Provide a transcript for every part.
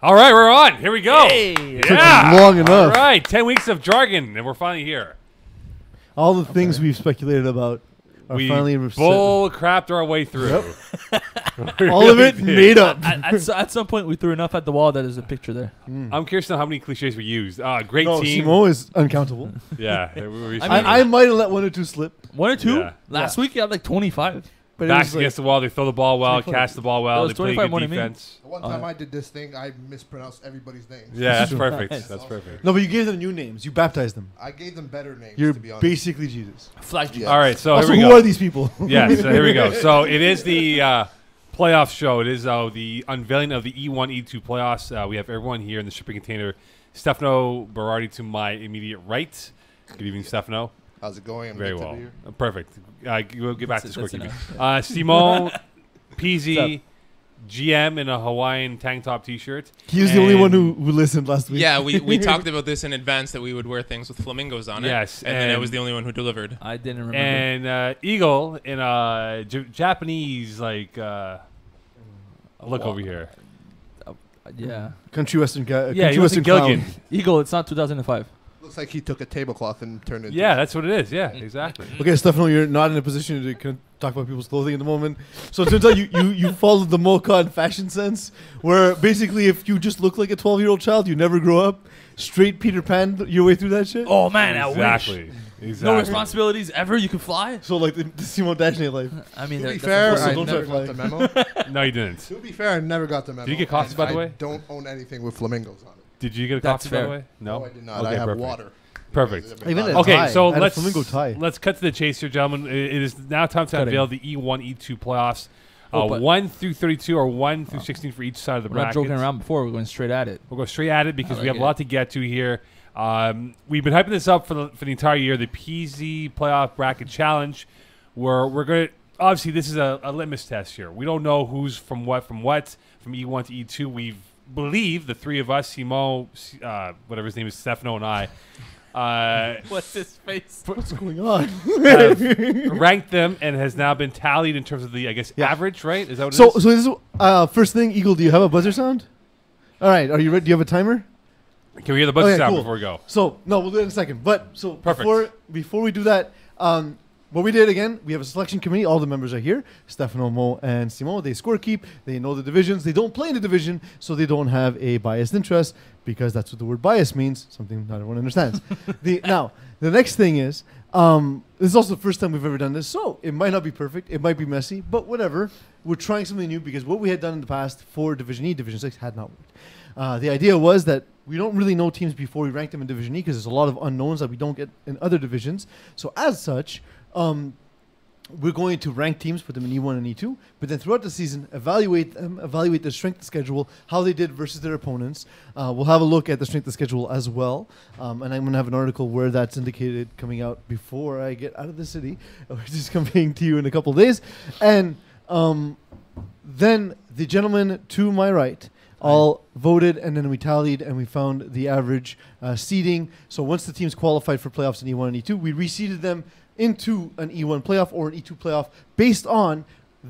All right, we're on. Here we go. Hey, yeah. Long enough. All right, 10 weeks of jargon, and we're finally here. All the things we've speculated about are We finally bull crapped our way through. all of it made up. At some point, we threw enough at the wall that there's a picture there. I'm curious to know how many cliches we used. Great No, team. Simo is uncountable. Yeah. I might have let one or two slip. 1 or 2? Yeah. Last week, you had like 25. But Backs it was like, against the wall. They throw the ball well, 25. catch the ball well. It They was play 25 good more than me. defense. One time I did this thing, I mispronounced everybody's name. Yeah, that's perfect. Nice. That's perfect. no, but you gave them new names. You baptized them. I gave them better names, You're to be honest. basically Jesus. Flag Yeah. All right, so Also, here we who go. are these people? Yeah, so here we go. So it is the playoff show. It is the unveiling of the E1, E2 playoffs. We have everyone here in the shipping container. Stefano Berardi to my immediate right. Good evening, Stefano. How's it going? I'm Very good to well. be here. Perfect. We'll get back to That's scorekeeping. Simone, Peeze, GM in a Hawaiian tank top T-shirt. He was the only one who listened last week. Yeah, we talked about this in advance that we would wear things with flamingos on it. Yes, and then I and- was the only one who delivered. I didn't remember. And Eagle in a Japanese, like, look over here. Yeah. Country Western guy. Yeah, he country was in Western clown. Gilligan. Eagle, it's not 2005. Looks like he took a tablecloth and turned it. Yeah, that's what it is. Yeah, exactly. Okay, Stefano, you're not in a position to talk about people's clothing at the moment. So it turns out you followed the Mocha fashion sense, where basically if you just look like a 12-year-old child, you never grow up. Straight Peter Pan your way through that shit. Oh, man, I wish. Exactly. No responsibilities ever. You could fly. So like the Simon Dashne life. I mean, To be that's fair, also I don't never try got the memo. No, you didn't. To be fair, I never got the memo. Did you get coffee, and by the I way? don't own anything with flamingos on it. Did you get a That's coffee, by the fair. way? No, I did not. Okay, I have perfect. water. Perfect. Even a Okay, tie. so I had a let's flamingo tie. let's cut to the chase here, gentlemen. It is now time to Cutting. unveil the E1, E2 playoffs. Oh, but- 1 through 32 or 1 through 16 for each side of the We're not bracket. joking around before. We're going straight at it. We'll go straight at it because I we have like a lot to get to here. We've been hyping this up for the entire year. The Peeze playoff bracket challenge, where we're going to obviously this is a litmus test here. We don't know who's from what from E1 to E2. We believe the three of us, Simo, whatever his name is, Stefano, and I. What's his face? What's going on? have ranked them and has now been tallied in terms of the, I guess, Yeah. average, right? Is that what So it is? so this is first thing, Eagle. Do you have a buzzer sound? All right. Are you ready? Do you have a timer? Can we hear the buzzer Okay, sound cool. before we go? So no, we'll do it in a second. But so Perfect. before we do that, what we did again, we have a selection committee. All the members are here. Stefano, Mo, and Simone. They score keep. They know the divisions. They don't play in the division, so they don't have a biased interest because that's what the word bias means. Something not everyone understands. Now the next thing is this is also the first time we've ever done this, so it might not be perfect. It might be messy, but whatever. We're trying something new because what we had done in the past for Division E, Division 6 had not worked. The idea was that we don't really know teams before we rank them in Division E because there's a lot of unknowns that we don't get in other divisions. So as such, we're going to rank teams, put them in E1 and E2, but then throughout the season, evaluate them, evaluate their strength of schedule, how they did versus their opponents. We'll have a look at the strength of schedule as well, and I'm going to have an article where that's indicated coming out before I get out of the city, which is coming to you in a couple of days. And then the gentleman to my right all voted, and then we tallied, and we found the average seeding. So once the teams qualified for playoffs in E1 and E2, we reseeded them into an E1 playoff or an E2 playoff based on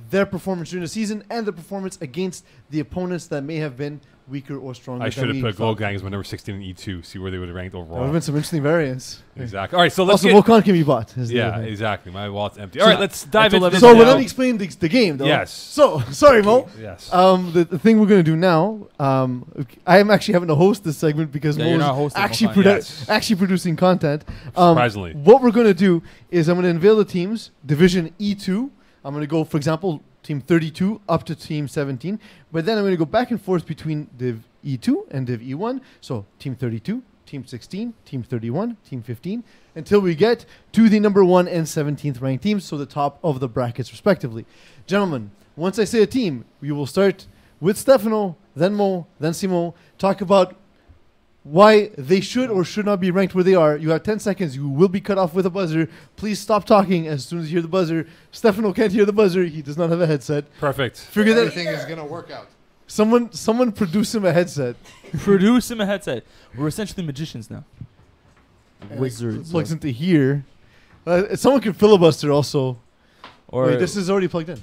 their performance during the season and the performance against the opponents that may have been weaker or stronger. I should than have we put Gold thought. Gang as my number 16 in E2, see where they would have ranked There would overall. have been some interesting variants. Exactly. All right, so let's Also, get... Volcan can be bought. is the Yeah, other thing. exactly. My wallet's empty. So All right, let's dive into this So now. let me explain the game, though. Yes. So, sorry, Mo. Yes. The thing we're going to do now, I am actually having to host this segment because Yeah, Mo you're is not hosting, actually, Volcan. Yes. actually producing content. Surprisingly. What we're going to do is I'm going to unveil the teams, Division E2. I'm going to go, for example, Team 32 up to Team 17. But then I'm going to go back and forth between Div E2 and Div E1. So Team 32, Team 16, Team 31, Team 15, until we get to the number 1 and 17th ranked teams, so the top of the brackets respectively. Gentlemen, once I say a team, we will start with Stefano, then Mo, then Simo, talk about why they should or should not be ranked where they are. You have 10 seconds. You will be cut off with a buzzer. Please stop talking as soon as you hear the buzzer. Stefano can't hear the buzzer. He does not have a headset. Perfect. Figure that Everything is gonna work out. someone produce him a headset. Produce him a headset. We're essentially magicians now. And Wizards. it plugs into here. Someone can filibuster also. Or Wait, this is already plugged in.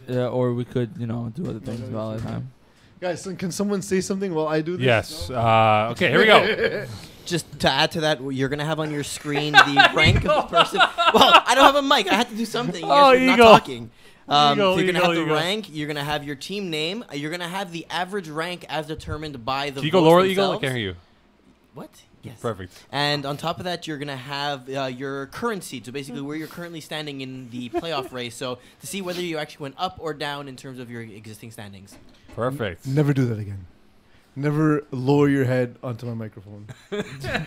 yeah, or we could, do other things while at time. Guys, can someone say something while I do this? Yes. Okay, here we go. Just to add to that, you're gonna have on your screen the rank of the person. Well, I don't have a mic. I had to do something. You guys are not Eagle. talking. Eagle, so you're gonna have the Eagle. rank. You're gonna have your team name. You're gonna have the average rank as determined by the. Can you go votes lower, Eagle? I themselves. can't hear you. What? Yes. Perfect. And on top of that, you're gonna have your current seed. So basically, where you're currently standing in the playoff race. So to see whether you actually went up or down in terms of your existing standings. Perfect. Never do that again. Never lower your head onto my microphone.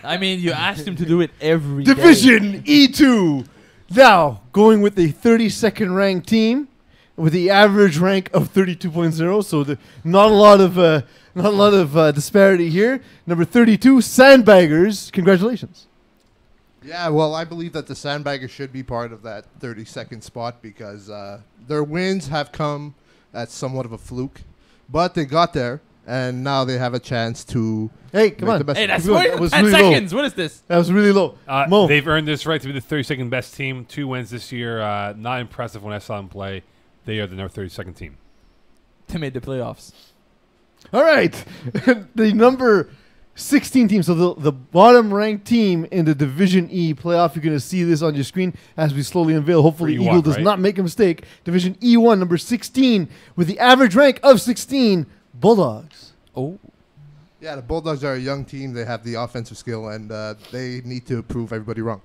I mean, you asked him to do it every day. Division E2. Now, going with the 32nd ranked team with the average rank of 32.0. So not a lot of disparity here. Number 32, Sandbaggers. Congratulations. Yeah, well, I believe that the Sandbaggers should be part of that 32nd spot because their wins have come at somewhat of a fluke, but they got there, and now they have a chance to. Hey, come make on. the best Hey, of that's it. Good. what, That was 10 really low. seconds. What is this? That was really low. Mo. They've earned this right to be the 32nd best team. 2 wins this year. Not impressive when I saw them play. They are the number 32nd team. They made the playoffs. All right. The number 16 team. So the bottom ranked team in the Division E playoff. You're going to see this on your screen as we slowly unveil. Hopefully, For E1, Eagle does right? not make a mistake. Division E1, number 16, with the average rank of 16, Bulldogs. Oh. Yeah, the Bulldogs are a young team. They have the offensive skill, and they need to prove everybody wrong.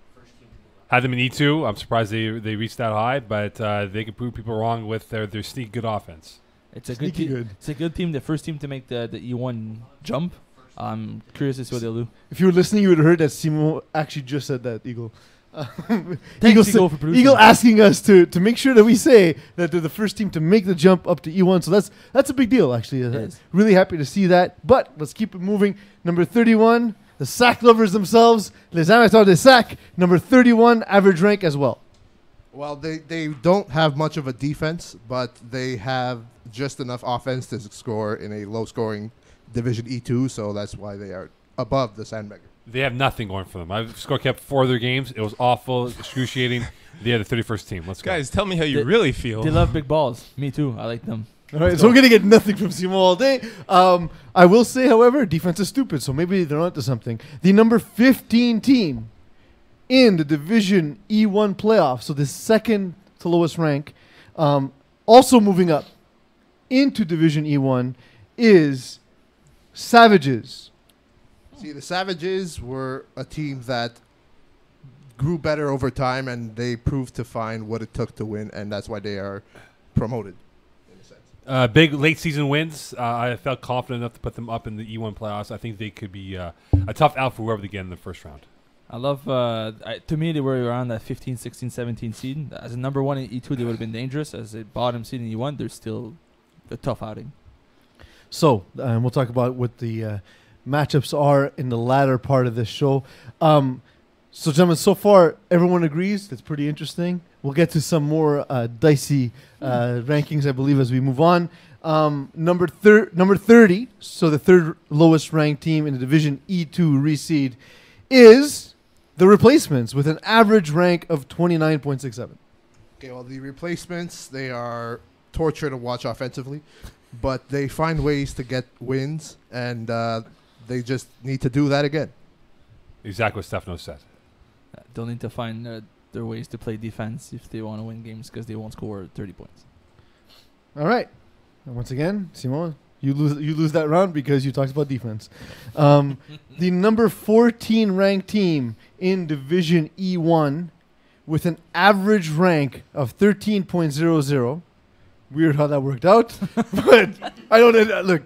Had them in E2. I'm surprised they reached that high, but they can prove people wrong with their sneaky good offense. It's a Sneaky good, good. It's a good team. The first team to make the E1 jump. I'm curious to see what they'll do. If you were listening, you would have heard that Simo actually just said that, Eagle. Thanks, said- Eagle, for producing. Eagle asking us to make sure that we say that they're the first team to make the jump up to E1. So that's a big deal, actually. is. Really happy to see that. But let's keep it moving. Number 31, the sack lovers themselves, Les Amateurs de Sac. Number 31, average rank as well. Well, they don't have much of a defense, but they have just enough offense to score in a low-scoring Division E2, so that's why they are above the Sandbagger. They have nothing going for them. I've score kept 4 of their games. It was awful, excruciating. They are the 31st team. Let's go. Guys, tell me how you They- really feel. They love big balls. Me too. I like them. All right, so we're going to get nothing from Simo all day. I will say, however, defense is stupid, so maybe they're onto something. The number 15 team in the Division E1 playoff, so the second to lowest rank, also moving up into Division E1 is Savages. See, the Savages were a team that grew better over time, and they proved to find what it took to win, and that's why they are promoted, in a sense. Big late season wins. I felt confident enough to put them up in the E1 playoffs. I think they could be a tough out for whoever they get in the first round. I love, to me, they were around that 15, 16, 17 seed. As a number 1 in E2, they would have been dangerous. As a bottom seed in E1, they're still a tough outing. So, we'll talk about what the matchups are in the latter part of this show. So, gentlemen, so far, everyone agrees. That's pretty interesting. We'll get to some more dicey rankings, I believe, as we move on. Number 30, so the third lowest ranked team in the Division E2 reseed, is the Replacements with an average rank of 29.67. Okay, well, the Replacements, they are torture to watch offensively, but they find ways to get wins, and they just need to do that again. Exactly what Stefano said. They'll need to find their ways to play defense if they want to win games because they won't score 30 points. All right. And once again, Simon, you lose that round because you talked about defense. The number 14 ranked team in Division E1 with an average rank of 13.00. Weird how that worked out, but I don't look.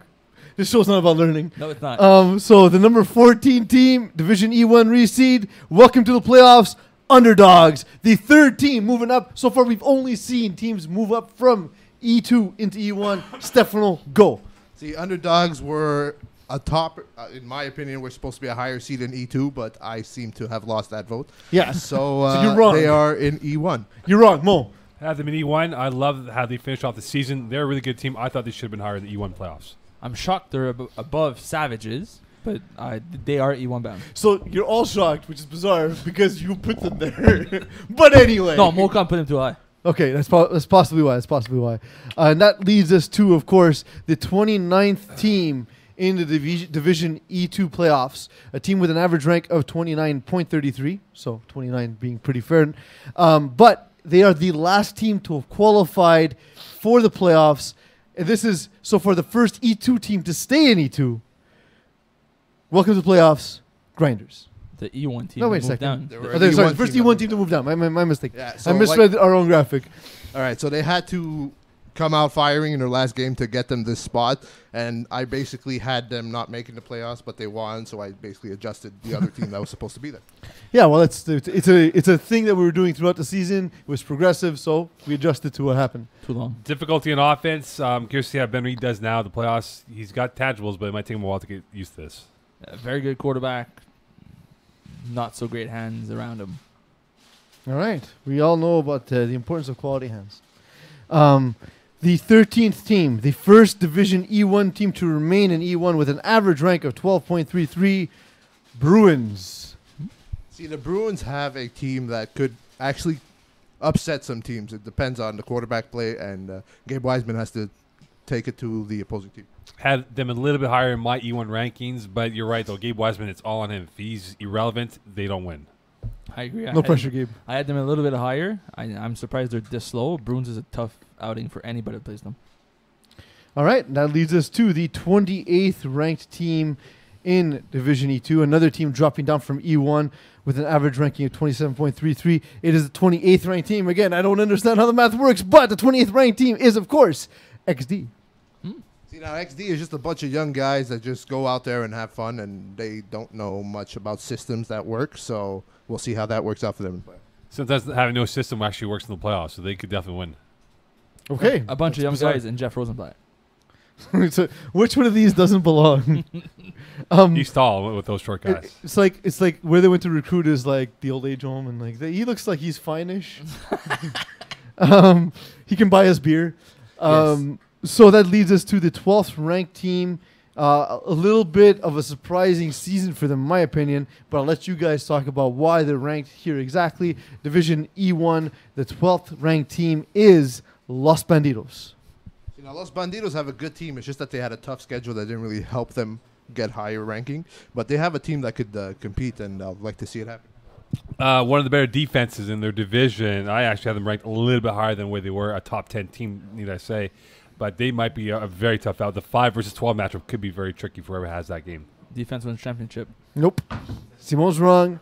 This show's not about learning. No, it's not. So the number 14 team, Division E1 reseed, welcome to the playoffs, Underdogs. The third team moving up. So far, we've only seen teams move up from E2 into E1. Stefano, go. The Underdogs were a top, in my opinion, were supposed to be a higher seed in E2, but I seem to have lost that vote. Yes. So, So you're wrong. They are in E1. You're wrong, Mo. Have them in E1. I love how they finished off the season. They're a really good team. I thought they should have been higher in the E1 playoffs. I'm shocked they're above Savages, but they are E1 bound. So you're all shocked, which is bizarre because you put them there. But anyway. No, Mo can't put them too high. Okay, that's possibly why. That's possibly why. And that leads us to, of course, the 29th team in the Division E2 playoffs. A team with an average rank of 29.33, so 29 being pretty fair. But they are the last team to have qualified for the playoffs. And this is, so for the first E2 team to stay in E2, welcome to the playoffs, Grinders. The E1 team. No, wait a moved second. down. They were Oh, sorry, E1 first team E1 team to move down. My mistake. Yeah, I so misread our own graphic. All right, so they had to come out firing in their last game to get them this spot, and I basically had them not making the playoffs, but they won, so I basically adjusted the other team that was supposed to be there. Yeah, well, it's a thing that we were doing throughout the season. It was progressive, so we adjusted to what happened. Too long. Difficulty in offense. Curious to see how Ben Reed does now. The playoffs. He's got tangibles, but it might take him a while to get used to this. A very good quarterback. Not so great hands around him. All right. We all know about the importance of quality hands. The 13th team, the first Division E1 team to remain in E1 with an average rank of 12.33, Bruins. See, the Bruins have a team that could actually upset some teams. It depends on the quarterback play, and Gabe Wiseman has to take it to the opposing team. Had them a little bit higher in my E1 rankings, but you're right, though. Gabe Wiseman, it's all on him. If he's irrelevant, they don't win. I agree. No pressure, Gabe. I had them a little bit higher. I'm surprised they're this slow. Bruins is a tough outing for anybody that plays them. All right. That leads us to the 28th ranked team in Division E2. Another team dropping down from E1 with an average ranking of 27.33. It is the 28th ranked team. Again, I don't understand how the math works, but the 28th ranked team is, of course, XD. See, now XD is just a bunch of young guys that just go out there and have fun, and they don't know much about systems that work, so we'll see how that works out for them. Sometimes having no system actually works in the playoffs, so they could definitely win. Okay. A bunch of young guys and Jeff Rosenblatt. So which one of these doesn't belong? He's tall with those short guys. It's like where they went to recruit is like the old age home, and like he looks like he's fine-ish. He can buy us beer. So that leads us to the 12th ranked team. A little bit of a surprising season for them, in my opinion, but I'll let you guys talk about why they're ranked here exactly. Division E1, the 12th ranked team is Los Bandidos. You know, Los Bandidos have a good team. It's just that they had a tough schedule that didn't really help them get higher ranking. But they have a team that could compete, and I'd like to see it happen. One of the better defenses in their division. I actually have them ranked a little bit higher than where they were, a top 10 team, need I say. But they might be a very tough out. The 5 versus 12 matchup could be very tricky for whoever has that game. Defense wins championship. Nope. Simon's wrong.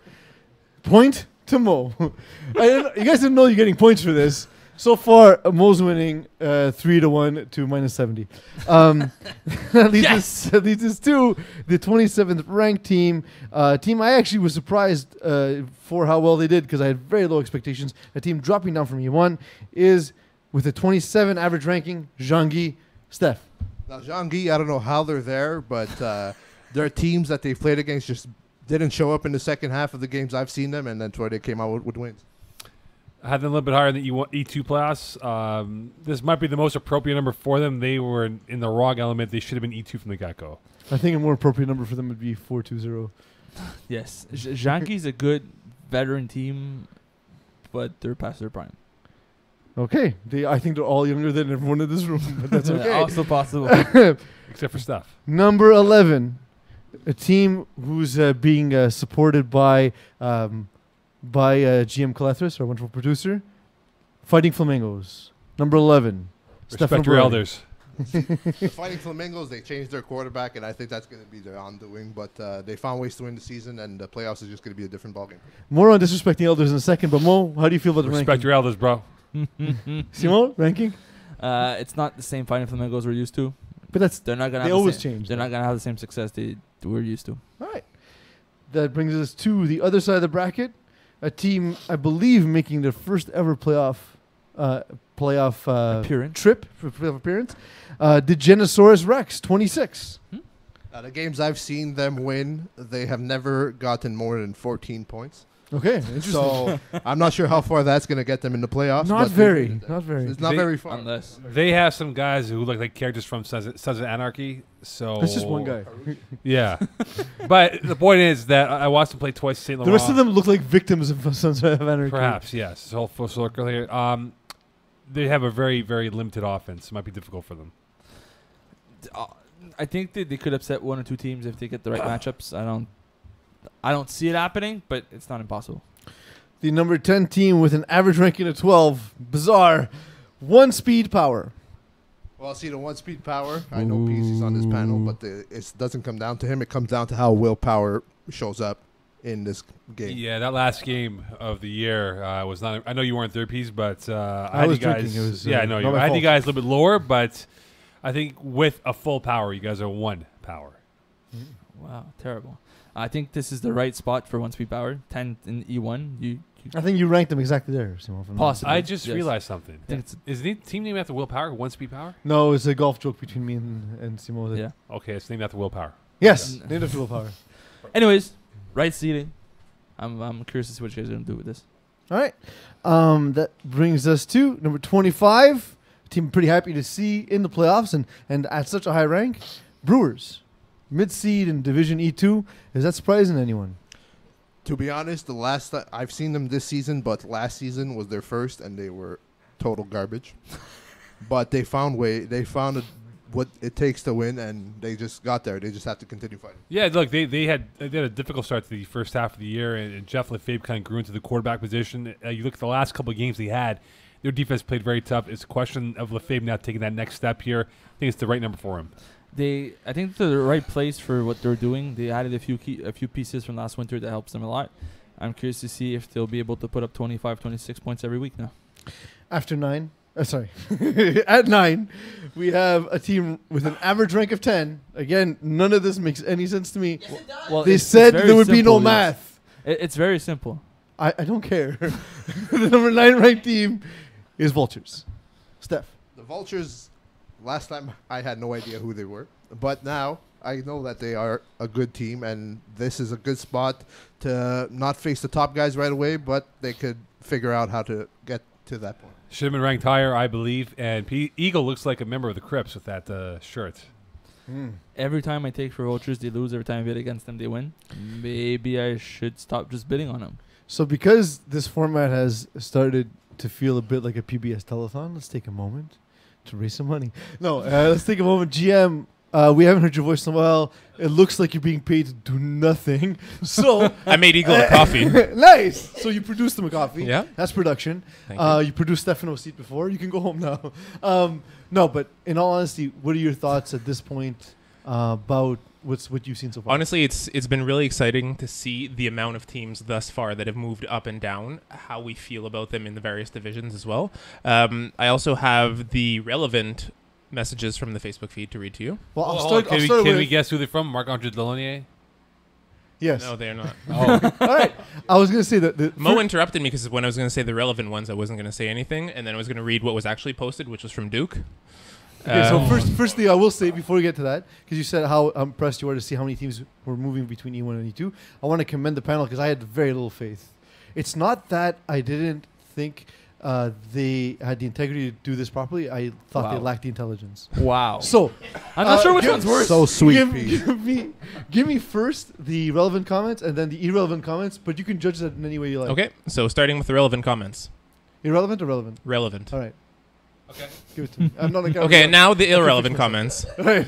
Point to Mo. You guys didn't know you're getting points for this. So far, Mo's winning 3-1 to -70. That leads us to the 27th ranked team. Team I actually was surprised for how well they did because I had very low expectations. A team dropping down from E1 is, with a 27 average ranking, Jean-Guy. Steph. Now, Jean-Guy, I don't know how they're there, but their teams that they've played against just didn't show up in the second half of the games I've seen them, and that's why they came out with wins. I had them a little bit higher in the E2 playoffs. This might be the most appropriate number for them. They were in the wrong element. They should have been E2 from the get-go. I think a more appropriate number for them would be 4-2-0. Yes. Jean-Guy's a good veteran team, but they're past their prime. Okay. I think they're all younger than everyone in this room, but that's okay. Also possible. Except for Steph. Number 11, a team who's being supported by GM Calethris, our wonderful producer, Fighting Flamingos. Number 11. Stefano Respect your Brody. elders. The Fighting Flamingos, they changed their quarterback, and I think that's going to be their undoing. But they found ways to win the season, and the playoffs is just going to be a different ballgame. More on disrespecting elders in a second, but Mo, how do you feel about the Respect ranking? your elders, bro. Simon, ranking? It's not the same Fighting Flamingos we're used to. But that's They're not gonna. they have always the same, change. They're not gonna have the same success we're used to. All right. That brings us to the other side of the bracket. A team, I believe, making their first ever playoff Appearance. trip for playoff appearance. The Genosaurus Rex, 26. The games I've seen them win, they have never gotten more than 14 points. Okay, interesting. So I'm not sure how far that's going to get them in the playoffs. Not but very. Not very. It's not They- very far. Unless They have some guys who look like characters from Sons of Anarchy. So That's just one guy. Yeah. But the point is that I watched them play twice in St. The Laurent. rest of them look like victims of Sons of Anarchy. Perhaps, yes. It's all full circle here. they have a very, very limited offense. It might be difficult for them. I think they could upset one or two teams if they get the right matchups. I don't see it happening, but it's not impossible. The number 10 team with an average ranking of 12. Bizarre. 1 speed power. Well, see, the 1-speed power, I know Peeze is on this panel, but it doesn't come down to him. It comes down to how willpower shows up in this game. Yeah, that last game of the year was not. I know you weren't there, Peeze, but I I had was you guys. drinking. It was, I know not you. my I had you fault. guys a little bit lower, but I think with a full power, you guys are 1 power. Wow, terrible. I think this is the right spot for 1-speed power. 10 in E1. I think you ranked them exactly there, Simon. if I'm not Possibly. I just Yes. realized something. I think it's Is the team named after Will Power? 1-speed power? No, it's a golf joke between me and Simon. yeah. Okay, it's named after Will Power. Yes, named after willpower. Anyways, right seeding. I'm curious to see what you guys are gonna do with this. All right. That brings us to number 25. A team I'm pretty happy to see in the playoffs and at such a high rank. Brewers. Mid-seed in Division E2. Is that surprising to anyone? To be honest, the last I've seen them this season, but last season was their first, and they were total garbage. But they found what it takes to win, and they just got there. They just have to continue fighting. Yeah, look, they had a difficult start to the first half of the year, and Jeff Lefebvre kind of grew into the quarterback position. You look at the last couple of games they had, their defense played very tough. It's a question of Lefebvre now taking that next step here. I think it's the right number for him. I think they're the right place for what they're doing. They added a few pieces from last winter that helps them a lot. I'm curious to see if they'll be able to put up 25, 26 points every week now. After 9. At 9, we have a team with an average rank of 10. Again, none of this makes any sense to me. Well, They it's said very there would be no simple, yes. math. It's very simple. I don't care. The number 9 ranked team is Vultures. Steph. The Vultures, last time I had no idea who they were, but now I know that they are a good team, and this is a good spot to not face the top guys right away, but they could figure out how to get to that point. Should have been ranked higher, I believe. And Eagle looks like a member of the Crips with that shirt. Every time I take for Vultures, they lose. Every time I bid against them, they win. Maybe I should stop just bidding on them. So because this format has started to feel a bit like a PBS telethon, let's take a moment to raise some money. No, let's take a moment. GM, we haven't heard your voice in a while. It looks like you're being paid to do nothing. So I made Eagle a coffee. Nice. So you produced them a coffee. Yeah. That's production. Thank you. You produced Stefano's seat before. You can go home now. No, but in all honesty, what are your thoughts at this point about what you've seen so far? Honestly, it's been really exciting to see the amount of teams thus far that have moved up and down, how we feel about them in the various divisions as well. I also have the relevant messages from the Facebook feed to read to you. Well, I'll Hold start, on, I'll can start we with... guess who they're from? Marc-Andre Delaunay? Yes. No, they're not. Oh, All right. I was going to say that... Mo interrupted me because when I was going to say the relevant ones, I wasn't going to say anything, and then I was going to read what was actually posted, which was from Duke. Okay, so firstly, I will say before we get to that, because you said how impressed you were to see how many teams were moving between E1 and E2, I want to commend the panel because I had very little faith. It's not that I didn't think they had the integrity to do this properly. I thought they Wow. lacked the intelligence. Wow. So I'm not sure which give- one's worse. So sweet, Pete. give me first the relevant comments and then the irrelevant comments, but you can judge that in any way you like. Okay, so starting with the relevant comments. Irrelevant or relevant? Relevant. All right. okay. Give it to me. I'm not a Okay, now the irrelevant comments. All right.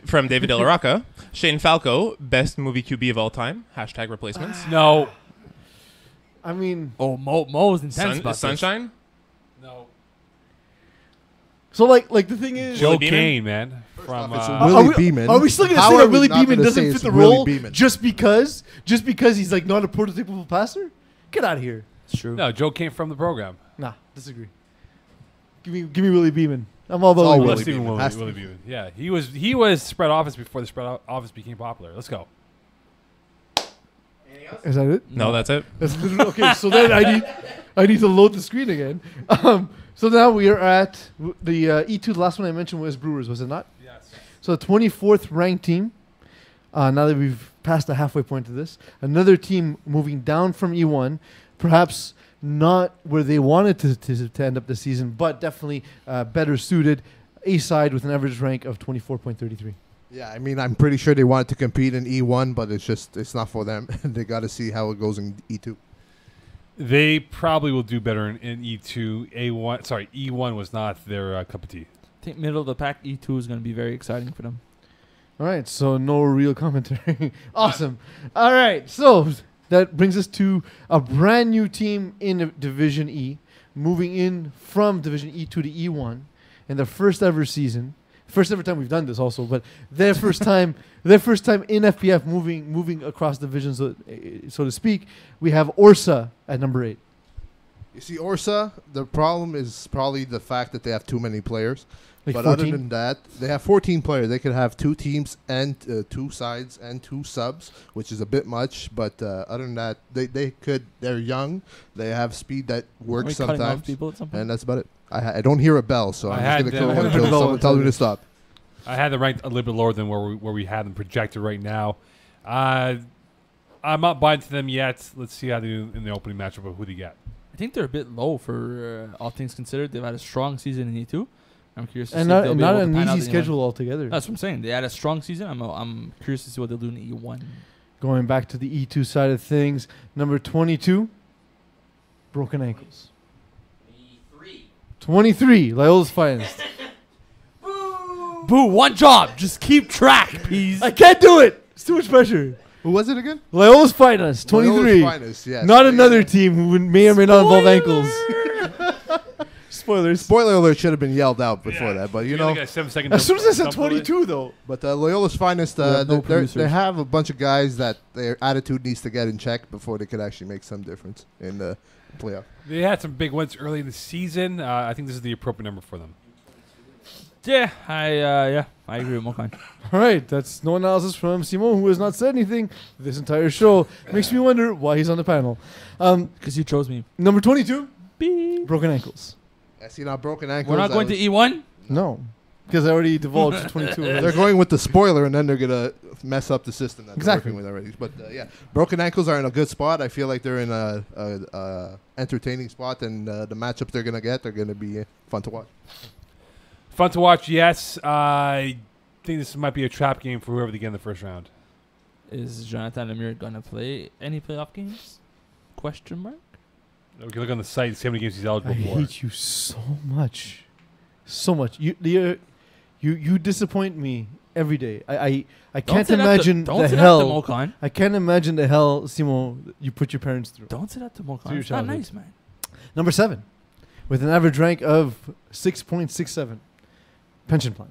From David De La Rocca. Shane Falco, best movie QB of all time. # replacements. No. I mean, Mo's intense about this. Sunshine. No. so like the thing is, Joe Beeman? Kane, man. From It's Are Willie we- Beeman. Are we still going to How say are that we Willie not Beeman gonna doesn't say fit it's the Willie role Beeman? just because he's like not a prototypical passer? Get out of here. It's true. No, Joe Kane from the program. Nah, disagree. Give me Willie Beeman. I'm all about It's all Willie Willie Let's do Beeman. Has to Willie be. Beeman. Yeah, he was spread office before the spread office became popular. Let's go. Is that it? No, that's it. That's literally, okay, so then I need to load the screen again. So now we are at the E2. The last one I mentioned was Brewers, was it not? Yes. So the 24th ranked team. Now that we've passed the halfway point to this, another team moving down from E1, perhaps not where they wanted to end up the season, but definitely better suited. A side with an average rank of 24.33. Yeah, I mean, I'm pretty sure they wanted to compete in E1, but it's not for them. They got to see how it goes in E2. They probably will do better in E2. A1, sorry, E1 was not their cup of tea. I think middle of the pack E2 is going to be very exciting for them. All right, so no real commentary. Awesome. All right, so that brings us to a brand new team in Division E, moving in from Division E2 to E1 in their first ever season. First ever time we've done this also, but their first time in FPF moving across divisions, so to speak. We have Orsa at number 8. You see, Orsa, the problem is probably the fact that they have too many players. Like but 14? other than that, they have 14 players. They could have 2 teams and 2 sides and 2 subs, which is a bit much. But other than that, they're young. They have speed that works sometimes. People at some point? And that's about it. I don't hear a bell, so I'm just going to them- kill until someone tells me to stop. I had them ranked a little bit lower than where we had them projected right now. I'm not buying to them yet. Let's see how they do in the opening matchup of who they get. I think they're a bit low for all things considered. They've had a strong season in E2. I'm curious to And see if not, they'll be not able to an pan out easy in E1. schedule altogether. That's what I'm saying. They had a strong season. I'm curious to see what they'll do in E1. Going back to the E2 side of things, number 22, broken ankles. 23, Loyola's finest. Boo! One job. Just keep track, Peeze. I can't do it. It's too much pressure. Who was it again? Loyola's finest, 23. Loyola's finest, yes. Not another team who may or may not involve ankles. Spoilers. Spoiler alert should have been yelled out before that, but you know. Got 7 seconds As soon as I said jump on it. 22, though. But Loyola's finest, have no they producers. have a bunch of guys that their attitude needs to get in check before they could actually make some difference in the playoff. They had some big wins early in the season. I think this is the appropriate number for them. Yeah, I agree with Mokan. All right, that's no analysis from Simon, who has not said anything this entire show. Makes me wonder why he's on the panel. Because you chose me. Number 22, Beep. broken ankles. I see now broken ankles. We're not going to E1? No, because I already divulged 22. They're going with the spoiler, and then they're gonna mess up the system that Exactly. they're working with already. But yeah, broken ankles are in a good spot. I feel like they're in a entertaining spot, and the matchups they're gonna get are gonna be fun to watch. Fun to watch, yes. I think this might be a trap game for whoever they get in the first round. Is Jonathan Lemire going to play any playoff games? Question mark? We can look on the site and see how many games he's I eligible for. hate you so much. So much. You disappoint me every day. I can't imagine don't the say hell. That to Mokan. I can't imagine the hell, Simo, you put your parents through. Don't say that to To your Mokan. It's not childhood. nice, man. Number 7, with an average rank of 6.67. Pension plan.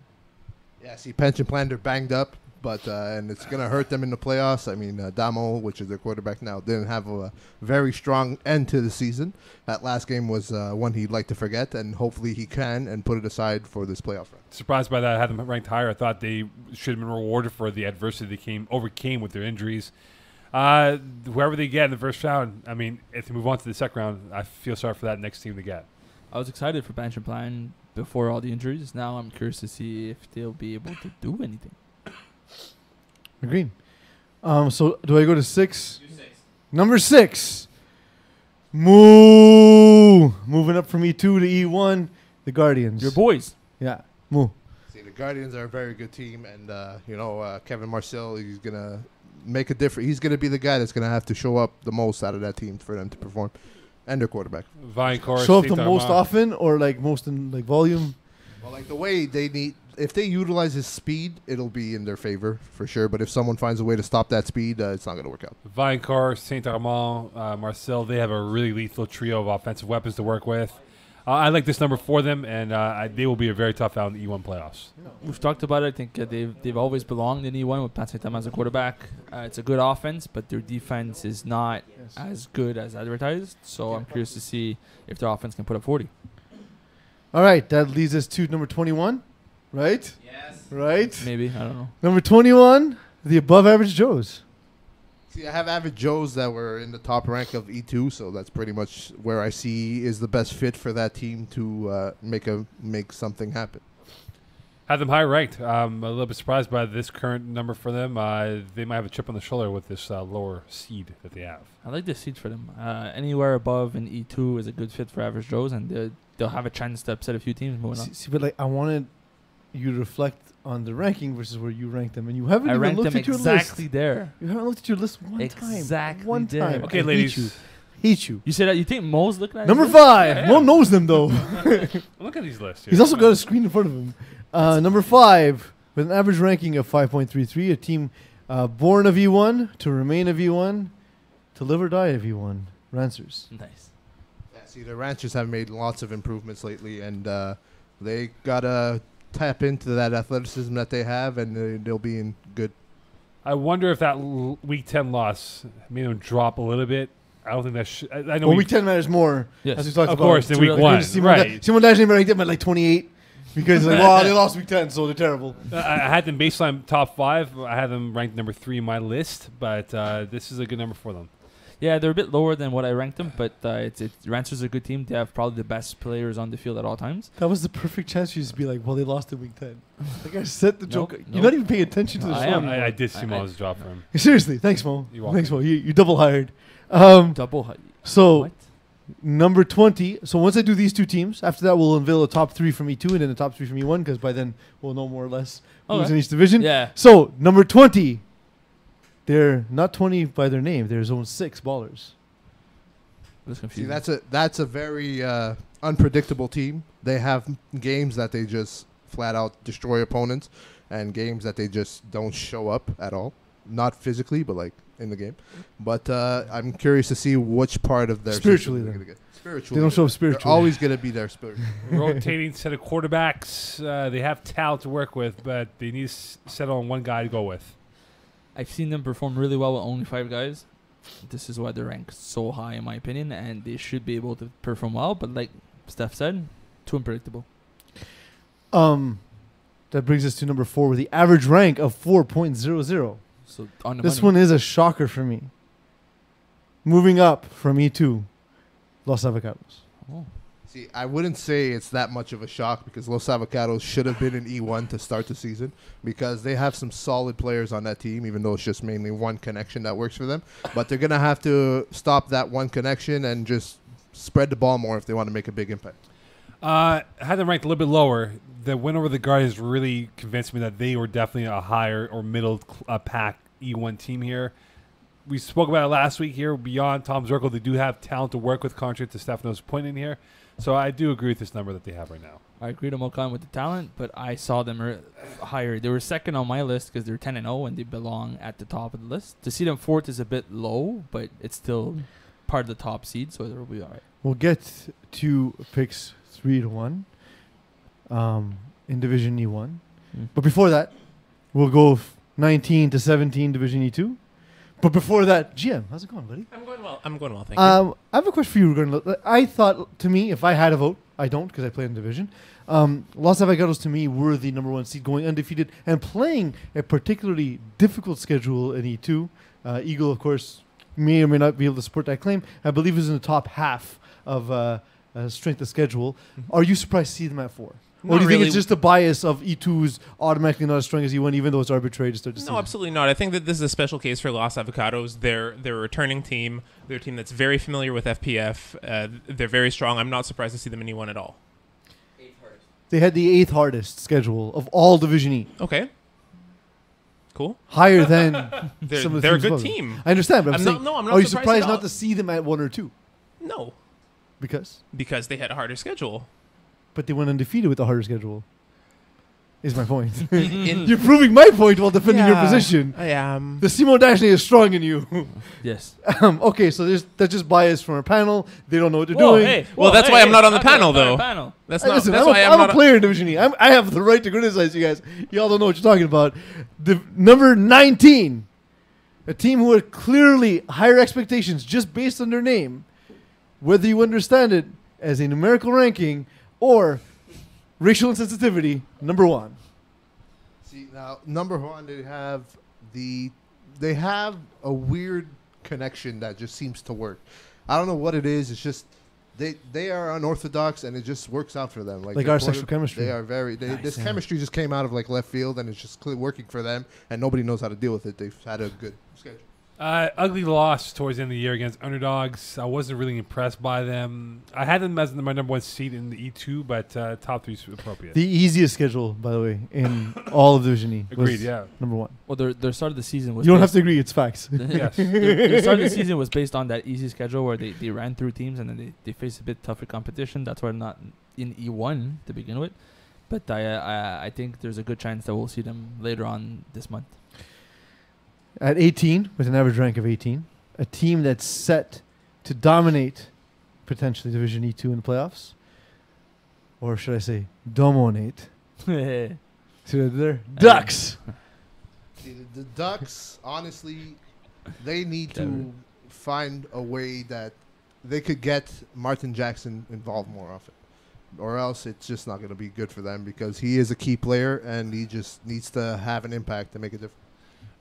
Yeah, see, pension plan, they're banged up, but and it's going to hurt them in the playoffs. I mean, Damo, which is their quarterback now, didn't have a very strong end to the season. That last game was one he'd like to forget, and hopefully he can and put it aside for this playoff run. Surprised by that. I had them ranked higher. I thought they should have been rewarded for the adversity they overcame with their injuries. Whoever they get in the first round, I mean, if they move on to the second round, I feel sorry for that next team to get. I was excited for Pension Plan before all the injuries. Now I'm curious to see if they'll be able to do anything. Agreed. So do I go to 6? Number 6. Moving up from E2 to E1, the Guardians. Your boys. Yeah. Moo. See, the Guardians are a very good team, and Kevin Marcel, he's gonna make a difference. He's gonna be the guy that's gonna have to show up the most out of that team for them to perform, and their quarterback. Vinecourt, Show up the Saint most Armand. often or like most in like volume? Well, like the way they need, if they utilize his speed, it'll be in their favor for sure. But if someone finds a way to stop that speed, it's not gonna work out. Vinecourt, Saint Armand, Marcel, they have a really lethal trio of offensive weapons to work with. I like this number for them, and they will be a very tough out in the E1 playoffs. We've talked about it. I think they've always belonged in E1 with Pat Saint-Am as a quarterback. It's a good offense, but their defense is not as good as advertised. So I'm curious to see if their offense can put up 40. All right, that leads us to number 21, right? Yes. Right? Maybe. I don't know. Number 21, the above average Joes. See, I have average Joes that were in the top rank of E2, so that's pretty much where I see is the best fit for that team to make something happen. Had them high ranked. I'm a little bit surprised by this current number for them. They might have a chip on the shoulder with this lower seed that they have. I like the seeds for them. Anywhere above in E2 is a good fit for average Joes, and they'll have a chance to upset a few teams moving on. See, but like I wanted you to reflect on the ranking versus where you rank them, and you haven't I even ranked looked them at your exactly list. there. You haven't looked at your list one Exactly time. One there. time. Okay, I hate ladies. you. hate you. You said that you think Mo's looking at Number his 5. Yeah. Mo knows them though. Look at these lists. Here. He's also got a screen in front of him. Number 5, with an average ranking of 5.33, a team born of E1 to remain of E1 to live or die of E1. Rancers. list? Nice. Yeah, see, the Ranchers have made lots of improvements lately, and they gotta tap into that athleticism that they have, and they'll be in good. I wonder if that week 10 loss made them drop a little bit. I don't think that I know Well, week 10 matters more. Yes. As we talked of about. course, than week really 1. Simon Right. Simon Dash even ranked them at like 28 because like, wow, they lost week 10, so they're terrible. I had them baseline top 5. I had them ranked number 3 in my list, but this is a good number for them. Yeah, they're a bit lower than what I ranked them, but it's Rancher's a good team. They have probably the best players on the field at all times. That was the perfect chance for you to be like, well, they lost in week 10. Like I set the joke. Nope. You're not even paying attention to the I show. am. I did see I- Mo's drop for him. Seriously, thanks, Mo. You're welcome. Thanks, Mo. You double hired. Double. So What? number 20. So once I do these two teams, after that we'll unveil a top 3 from E2 and then the top 3 from E1 because by then we'll know more or less who's Okay. in each division. Yeah. So number 20, they're not 20 by their name. They're zone 6 ballers. That's See, confusing. that's a very unpredictable team. They have games that they just flat out destroy opponents, and games that they just don't show up at all. Not physically, but like in the game. But I'm curious to see which part of their Spiritually, system they're then. gonna get. Spiritually, They don't show up they're spiritually. always gonna be there spiritually. Rotating set of quarterbacks. They have talent to work with, but they need to settle on one guy to go with. I've seen them perform really well with only 5 guys. This is why they're ranked so high, in my opinion, and they should be able to perform well. But like Steph said, too unpredictable. That brings us to number 4 with the average rank of 4.00. So on the This money. one is a shocker for me. Moving up from E2, Los Avocados. Oh. See, I wouldn't say it's that much of a shock because Los Avocados should have been in E1 to start the season because they have some solid players on that team, even though it's just mainly one connection that works for them. But they're going to have to stop that one connection and just spread the ball more if they want to make a big impact. I had them ranked a little bit lower. The win over the Guardians really convinced me that they were definitely a higher or middle pack E1 team here. We spoke about it last week here. Beyond Tom Zirkle, they do have talent to work with, contrary to Stefano's point in here. So I do agree with this number that they have right now. I agree to Mokan with the talent, but I saw them higher. They were second on my list because they're 10-0 and they belong at the top of the list. To see them fourth is a bit low, but it's still part of the top seed, so they'll be all right. We'll get to picks 3 to 1 in Division E1. But before that, we'll go 19 to 17 Division E2. But before that, GM, how's it going, buddy? I'm going well, thank you. I have a question for you regarding. I thought, to me, if I had a vote, I don't because I play in division. Los Avocados to me were the number 1 seed, going undefeated and playing a particularly difficult schedule in E2. Eagle, of course, may or may not be able to support that claim. I believe it was in the top half of strength of schedule. Are you surprised to see them at 4? Or do you think it's just a bias of E2's automatically not as strong as E1, even though it's arbitrary to start the season? No, absolutely not. I think that this is a special case for Los Avocados. They're a returning team. They're a team that's very familiar with FPF. They're very strong. I'm not surprised to see them in E1 at all. They had the 8th hardest schedule of all Division E. Okay. Cool. Higher than They're, some of the they're a teams good above. team. I understand, but I'm I'm saying, not- no, I'm not are you surprised surprised at not all. to see them at 1 or 2? No, Because they had a harder schedule. but they went undefeated with the harder schedule. Is my point. In- You're proving my point while defending your Yeah, position. I am. The Simo Dashney is strong in you. Yes. Okay, so that's just bias from our panel. They don't know what they're Whoa, doing. hey, Well, whoa, that's hey, why I'm hey, not on the I'm not panel, on the though. panel. That's Hey, not. listen, That's I'm, why I'm I'm a not. player in Division E. I have the right to criticize you guys. Y'all don't know what you're talking about. Number 19, a team who had clearly higher expectations just based on their name, whether you understand it as a numerical ranking or racial insensitivity, number 1. See, now number 1, they have a weird connection that just seems to work. I don't know what it is. It's just they are unorthodox and it just works out for them. Like their our sexual chemistry. They are very. This yeah. chemistry just came out of like left field and it's just working for them and nobody knows how to deal with it. They've had a good schedule. Ugly loss towards the end of the year against underdogs. I wasn't really impressed by them. I had them as my number one seed in the E2, but top 3 is appropriate. The easiest schedule, by the way, in all of Division E. was Agreed, yeah. Number 1. Well, their start of the season was. You don't have to agree. It's facts. Yes. Their start of the season was based on that easy schedule where they ran through teams and then they faced a bit tougher competition. That's why they're not in E1 to begin with. But I think there's a good chance that we'll see them later on this month. At 18, with an average rank of 18, a team that's set to dominate potentially Division E2 in the playoffs, or should I say, dominate? See what I did there? Ducks. The Ducks, honestly, they need to find a way that they could get Martin Jackson involved more often, or else it's just not going to be good for them because he is a key player and he just needs to have an impact to make a difference.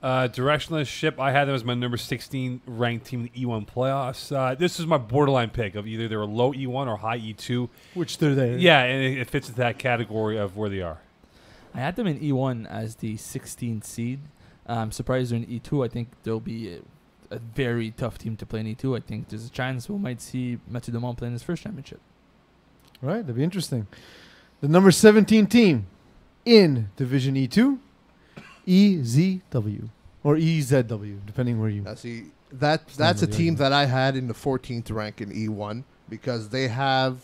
Directionless ship. I had them as my number 16 ranked team in the E1 playoffs. This is my borderline pick of either they're low E1 or high E2. Which they're there. Yeah, and it fits into that category of where they are. I had them in E1 as the 16th seed. I'm surprised they're in E2. I think there'll be a very tough team to play in E2. I think there's a chance we might see Mathieu Dumont playing his first championship. Right, that'd be interesting. The number 17 team in Division E2, EZW. Or EZW, depending where you... See, that's a team that I had in the 14th rank in E1 because they have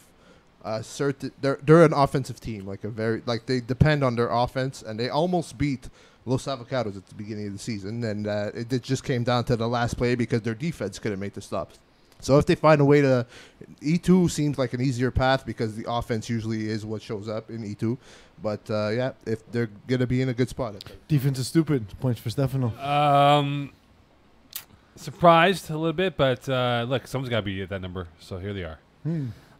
a certain... They're an offensive team, they depend on their offense, and they almost beat Los Avocados at the beginning of the season, and it just came down to the last play because their defense couldn't make the stops. So if they find a way to... E2 seems like an easier path because the offense usually is what shows up in E2. But, if they're going to be in a good spot. Defense is stupid. Points for Stefano. Surprised a little bit, but look, someone's got to be at that number, so here they are.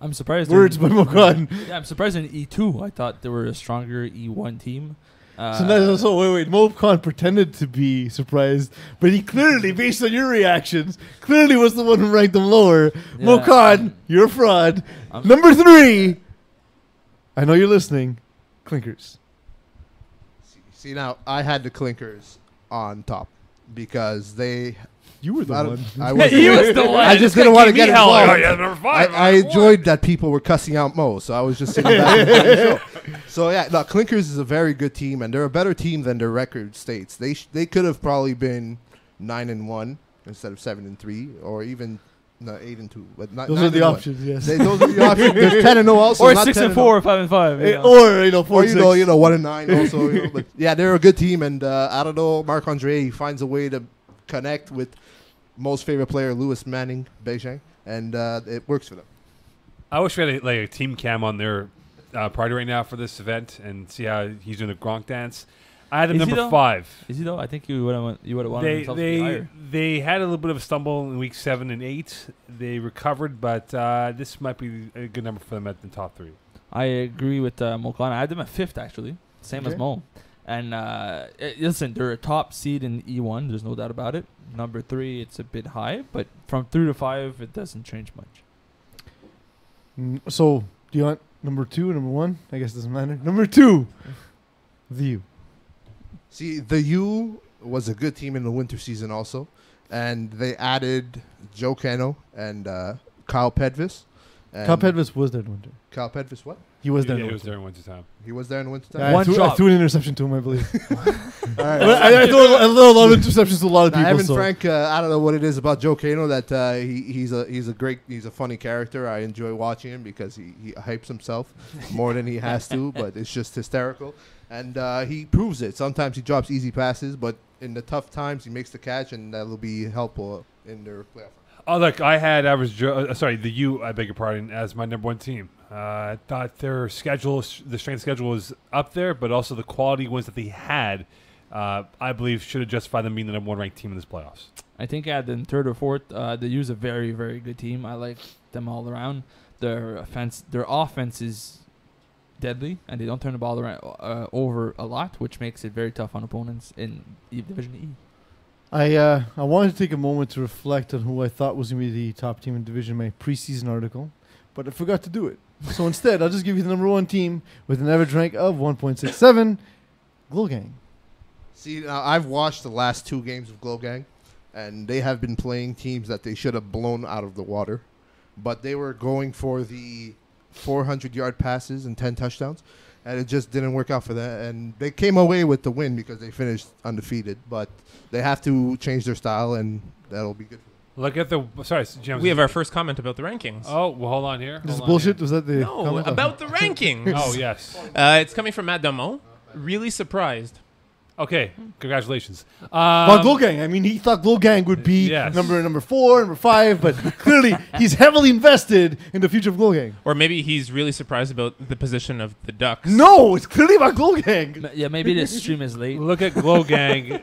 I'm surprised. Words by Mokan. Yeah, I'm surprised in E2. I thought they were a stronger E1 team. Wait. Mokan pretended to be surprised, but he clearly, based on your reactions, clearly was the one who ranked them lower. Yeah, Mokan, you're a fraud. Number 3. I know you're listening. Clinkers. See, now, I had the Clinkers on top because they... You were the one. He was the one. I just didn't want to get involved. Oh, yeah, number 5. I enjoyed that people were cussing out Mo, so I was just sitting back and enjoying the show. So, yeah, no, Clinkers is a very good team, and they're a better team than their record states. They could have probably been 9-1 instead of 7-3, or even 8-2. But not those are the options, yes. Those are the options. There's 10-0 also. Or 6-4 or 5-5. Or 4-6. 1-9 also. But yeah, they're a good team, and I don't know, Marc-Andre finds a way to connect with most favorite player Louis Manning Beijing, and it works for them. I wish we had a team cam on their party right now for this event and see how he's doing the Gronk dance. I had him number 5. Is he though? I think you would have wanted himself to be higher. They had a little bit of a stumble in week 7 and 8. They recovered, but this might be a good number for them at the top 3. I agree with Mokan. I had them at 5th actually, same as Mo. And listen, they're a top seed in E1. There's no doubt about it. Number 3, it's a bit high, but from 3 to 5, it doesn't change much. So, do you want number 2 or number 1? I guess it doesn't matter. Number 2, the U. See, the U was a good team in the winter season also, and they added Joe Cano and Kyle Pedvis. Kyle Pedvis was there in winter. Kyle Pedvis, what? He was there in He winter. was there in winter time. He was there in winter time? Yeah, I threw an interception to him, I believe. All right. I threw a lot of interceptions to a lot of people. Evan Frank, I don't know what it is about Joe Cano that he's a funny character. I enjoy watching him because he hypes himself more than he has to, but it's just hysterical. And he proves it. Sometimes he drops easy passes, but in the tough times he makes the catch, and that'll be helpful in their playoff. Oh, look, I had the U, I beg your pardon, as my number 1 team. I thought their schedule, the strength schedule was up there, but also the quality wins that they had, I believe, should have justified them being the number 1 ranked team in this playoffs. I think at the 3rd or 4th, the U's a very, very good team. I like them all around. Their offense is deadly, and they don't turn the ball around, over a lot, which makes it very tough on opponents in Division E. I wanted to take a moment to reflect on who I thought was going to be the top team in Division in my preseason article, but I forgot to do it. So instead, I'll just give you the number 1 team with an average rank of 1.67, Glow Gang. See, now I've watched the last 2 games of Glow Gang, and they have been playing teams that they should have blown out of the water, but they were going for the 400-yard passes and 10 touchdowns, and it just didn't work out for them. And they came away with the win because they finished undefeated, but they have to change their style, and that'll be good for them. Look at the. Sorry, James. We have our first comment about the rankings. Oh, well, hold on here. This is Hold on bullshit. here. Was that the No, comment? about the rankings. Oh, yes. It's coming from Matt Dumont. Really surprised. Okay, congratulations. About Glow Gang. I mean, he thought Glow Gang would be Yes. number 4, number 5, but clearly he's heavily invested in the future of Glow Gang. Or maybe he's really surprised about the position of the Ducks. No, it's clearly about Glow Gang. Yeah, maybe this stream is late. Look at Glow Gang.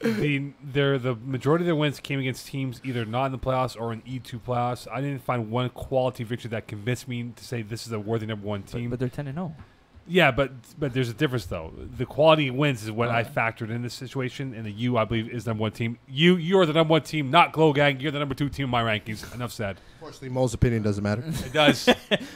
The majority of their wins came against teams either not in the playoffs or in E2 playoffs. I didn't find one quality victory that convinced me to say this is a worthy number 1 team. But they're 10-0. Yeah, but there's a difference though. The quality wins is what I factored in this situation, and the U I believe is number 1 team. You are the number 1 team, not Glow Gang. You're the number 2 team in my rankings. Enough said. Unfortunately, Mo's opinion doesn't matter. It does.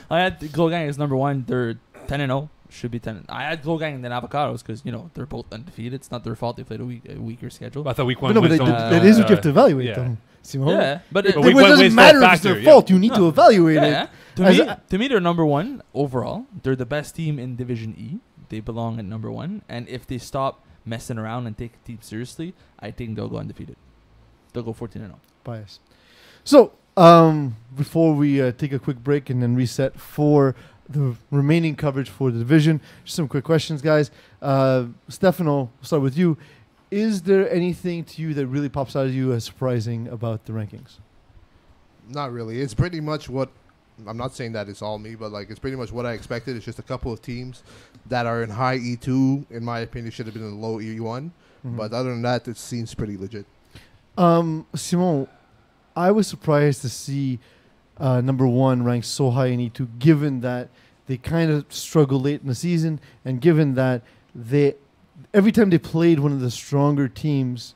I had Glow Gang as number 1. They're 10-0. Should be 10. I had Glow Gang and then Avocados because they're both undefeated. It's not their fault they played a weaker schedule. I thought week But 1 no, but wins that is what you have to evaluate, yeah. though. Simon? Yeah, but But It week one doesn't wins matter don't if it's their factor, fault. You need to evaluate yeah. it. To As me, a- to me, they're number 1 overall. They're the best team in Division E. They belong at number 1. And if they stop messing around and take the team seriously, I think they'll go undefeated. They'll go 14-0. Bias. So, before we take a quick break and then reset for the remaining coverage for the division, just some quick questions, guys. Stefano, we'll start with you. Is there anything to you that really pops out of you as surprising about the rankings? Not really. It's pretty much what I'm not saying that it's all me, but it's pretty much what I expected. It's just a couple of teams that are in high E2, in my opinion, should have been in low E1. But other than that, it seems pretty legit. Simon, I was surprised to see number 1 ranked so high in E2, given that they kind of struggled late in the season, and given that every time they played one of the stronger teams,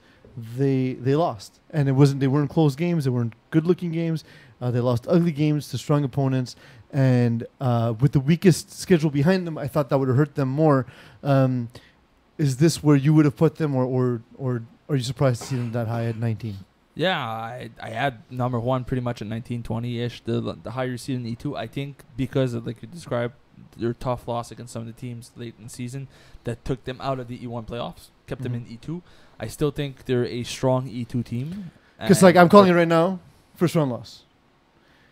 they lost, and they weren't close games, they weren't good-looking games. They lost ugly games to strong opponents, and with the weakest schedule behind them, I thought that would have hurt them more. Is this where you would have put them, or are you surprised to see them that high at 19? Yeah, I had number 1 pretty much at 19, 20-ish. The higher seed in E2, I think because of, like you described, their tough loss against some of the teams late in the season that took them out of the E1 playoffs, kept them in E2. I still think they're a strong E2 team. Because I'm calling it right now, first round loss.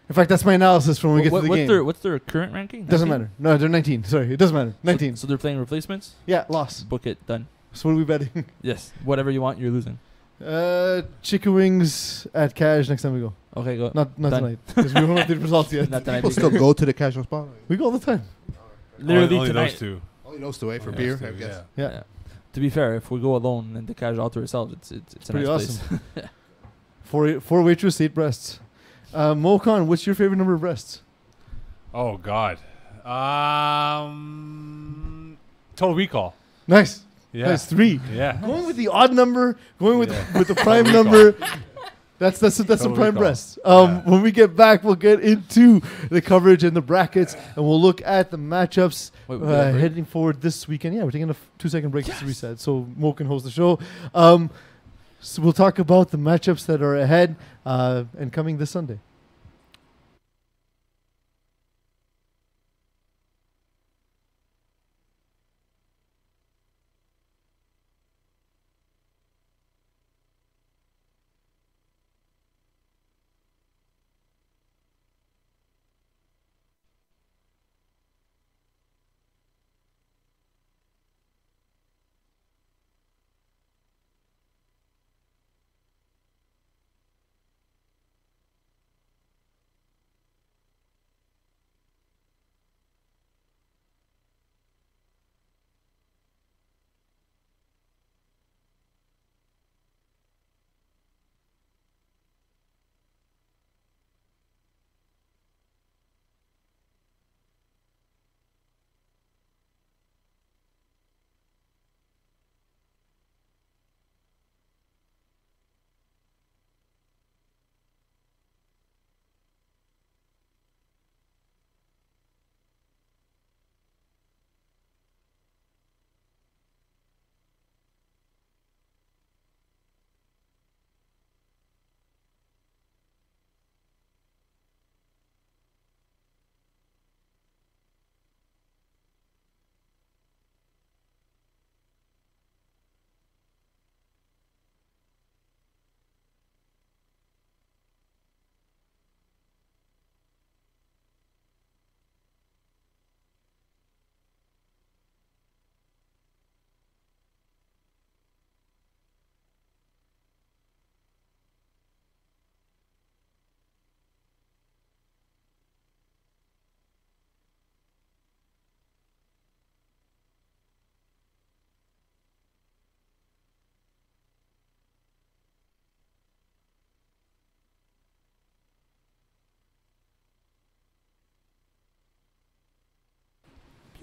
In fact, that's my analysis from when we get to the game. What's their current ranking? Doesn't 19? matter. No, they're 19. Sorry, it doesn't matter. 19. So they're playing replacements? Yeah, loss. Book it, done. So what are we betting? Yes, whatever you want, you're losing. Chicken wings at Cash next time we go. Okay, go. Not Done. tonight, because we don't have the results yet. Not tonight. People still go to the casual spot. We go all the time. Literally only tonight. those 2. Only those two, for Yeah, beer, those I two, guess. yeah. Yeah. To be fair, if we go alone and the cash all to ourselves, it's a Pretty nice awesome. place. Four waitress, 8 breasts. Mokan, what's your favorite number of breasts? Oh God. Total Recall. Nice. Yeah. Nice, 3. Yeah. Going with the odd number, going with Yeah. with the prime Recall. number. That's some Total prime recall. breasts. Yeah. When we get back, we'll get into the coverage and the brackets, and we'll look at the matchups Wait, we got a break? heading forward this weekend. Yeah, we're taking a 2-second break to reset, so Mo can host the show. So we'll talk about the matchups that are ahead and coming this Sunday.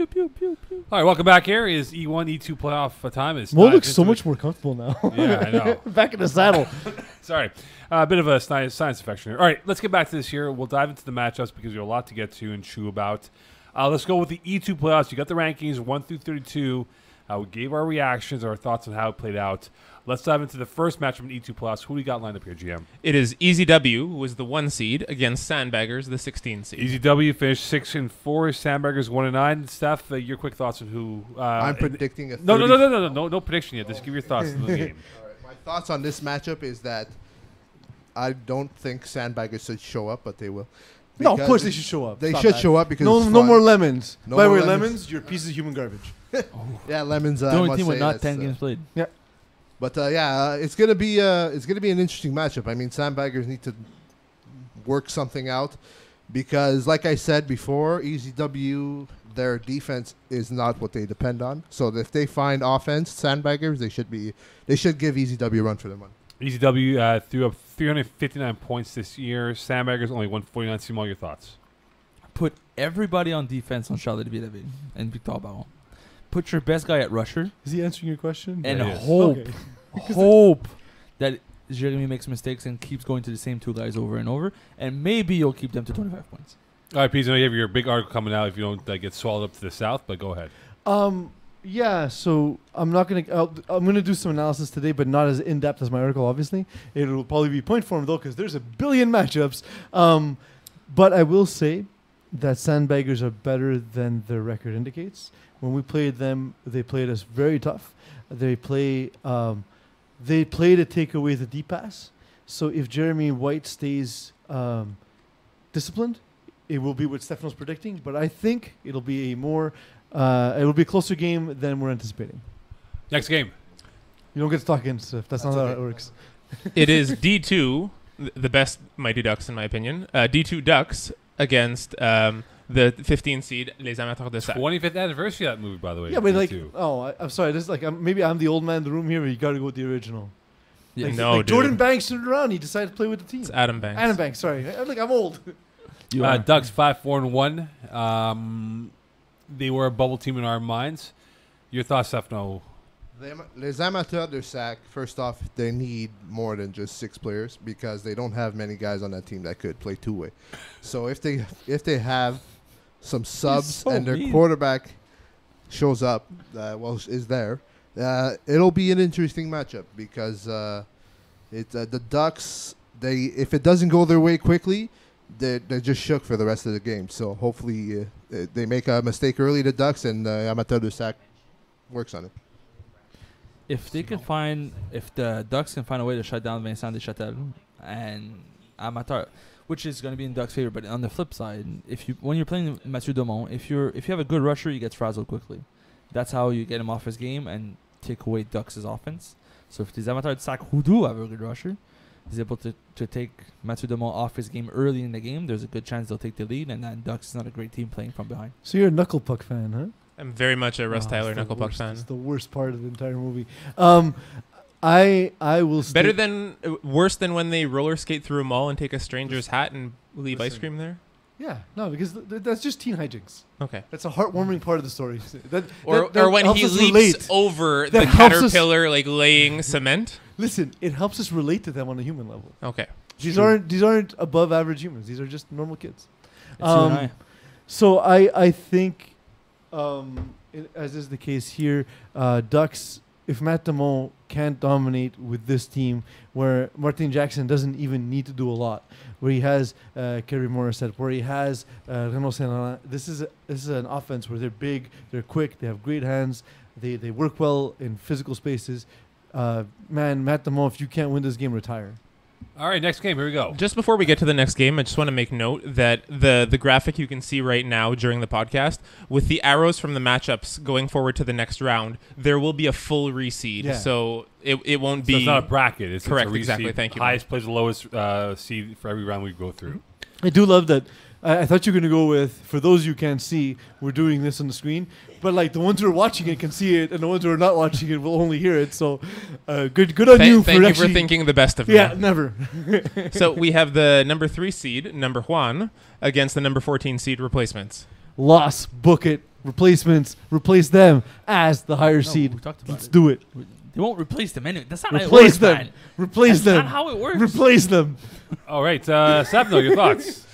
Pew, pew, pew, pew. All right, welcome back. Here is E1, E2 playoff time. It's Mo time looks to- so much more comfortable now. Yeah, I know. Back in the saddle. Sorry. A bit of a science infection here. All right, let's get back to this here. We'll dive into the matchups because we have a lot to get to and chew about. Let's go with the E2 playoffs. You got the rankings 1 through 32. We gave our reactions, our thoughts on how it played out. Let's dive into the first matchup in E2 playoffs. Who do we got lined up here, GM? It is Easy W, who was the 1 seed, against Sandbaggers, the 16 seed. Easy W finished 6-4. Sandbaggers 1-9. Steph, your quick thoughts on who? I'm predicting a 30. No prediction yet. Just give your thoughts on the game. All right, my thoughts on this matchup is that I don't think Sandbaggers should show up, but they will. No, of Because course they should show up. They Stop should that. show up because No, it's no fun. more lemons. No By the more way, lemons. lemons, you're a piece of human garbage. Yeah, lemons. The I only must team with say not that's, 10 games played. But it's gonna be an interesting matchup. I mean, Sandbaggers need to work something out because, like I said before, Easy W, their defense is not what they depend on. So if they find offense, Sandbaggers, they should give Easy W a run for their money. Easy W threw up 359 points this year. Sandbaggers only 149. Simon, your thoughts? Put everybody on defense on Charlotte de David and Victor Baron. Put your best guy at rusher Is he answering your question? and Yeah, he is. hope, Okay. hope that Jeremy makes mistakes and keeps going to the same two guys over and over, and maybe you'll keep them to 25 points. All right, Peeze, I know you have your big article coming out if you don't get swallowed up to the south, but go ahead. Yeah, so I'm gonna do some analysis today, but not as in depth as my article. Obviously, it'll probably be point form though, because there's a billion matchups. But I will say that Sandbaggers are better than their record indicates. When we played them, they played us very tough. They play to take away the deep pass. So if Jeremy White stays disciplined, it will be what Stefano's predicting. But I think it'll be a closer game than we're anticipating. Next game. You don't get to talk against stuff. That's not how it works. It is D2, the best Mighty Ducks in my opinion. D2 Ducks against the 15 seed Les Amateurs de Sac. 25th anniversary of that movie, by the way. Yeah, but like, too. I'm sorry. This is like, maybe I'm the old man in the room here, but you got to go with the original. Yeah. Like, No, like dude. Jordan Banks turned around. He decided to play with the team. It's Adam Banks. Adam Banks. Sorry, I'm old. You are. Ducks 5-4-1. They were a bubble team in our minds. Your thoughts, Stefano? Les Amateurs de Sac, first off, they need more than just 6 players because they don't have many guys on that team that could play two-way. So if they have some subs so and their mean. quarterback shows up, is there, it'll be an interesting matchup because the Ducks, if it doesn't go their way quickly, they're just shook for the rest of the game. So hopefully they make a mistake early, the Ducks, and Amateurs de Sac works on it. If the Ducks can find a way to shut down Vincent Deschâtel and Amateur, which is going to be in Ducks' favor, but on the flip side, when you're playing Mathieu Domont, if you have a good rusher, he gets frazzled quickly. That's how you get him off his game and take away Ducks' offense. So if the Amateurs de Sac, who do have a good rusher, is able to take Mathieu Domont off his game early in the game, there's a good chance they'll take the lead, and then Ducks is not a great team playing from behind. So you're a Knuckle Puck fan, huh? I'm very much a Russ Tyler It's the Knucklepuck worst- fan. It's the worst part of the entire movie. I will Better than worse than when they roller skate through a mall and take a stranger's hat and leave ice Listen. cream there. Yeah, no, because that's just teen hijinks. Okay. That's a heartwarming part of the story. Or when helps he us leaps relate. over That the helps us- caterpillar like laying cement. Listen, it helps us relate to them on a human level. Okay. These aren't above average humans. These are just normal kids. It's you and I. So I think, as is the case here, Ducks, if Matt Damon can't dominate with this team, where Martin Jackson doesn't even need to do a lot, where he has Kerry Morissette, where he has Renaud Saint-Laurent, this is an offense where they're big, they're quick, they have great hands, they work well in physical spaces. Man, Matt Damon, if you can't win this game, retire. All right, next game. Here we go. Just before we get to the next game, I just want to make note that the graphic you can see right now during the podcast, with the arrows from the matchups going forward to the next round, there will be a full reseed. Yeah. So it won't So be... it's not a bracket. It's Correct, a reseed. exactly. Thank you, Highest plays the lowest seed for every round we go through. I do love that. I thought you were going to go with, for those you can't see, we're doing this on the screen. But like the ones who are watching it can see it, and the ones who are not watching it will only hear it. So good on you for Thank you actually... for thinking the best of me. Yeah, never. So we have the number 3 seed, number Juan, against the number 14 seed replacements. Loss, book it. replacements, replace them as the higher seed. we talked about Let's it. do it. They won't replace them anyway. That's not how it Replace works, them. man. Replace That's them. not how it works. Replace them. All right, Stefano, your thoughts?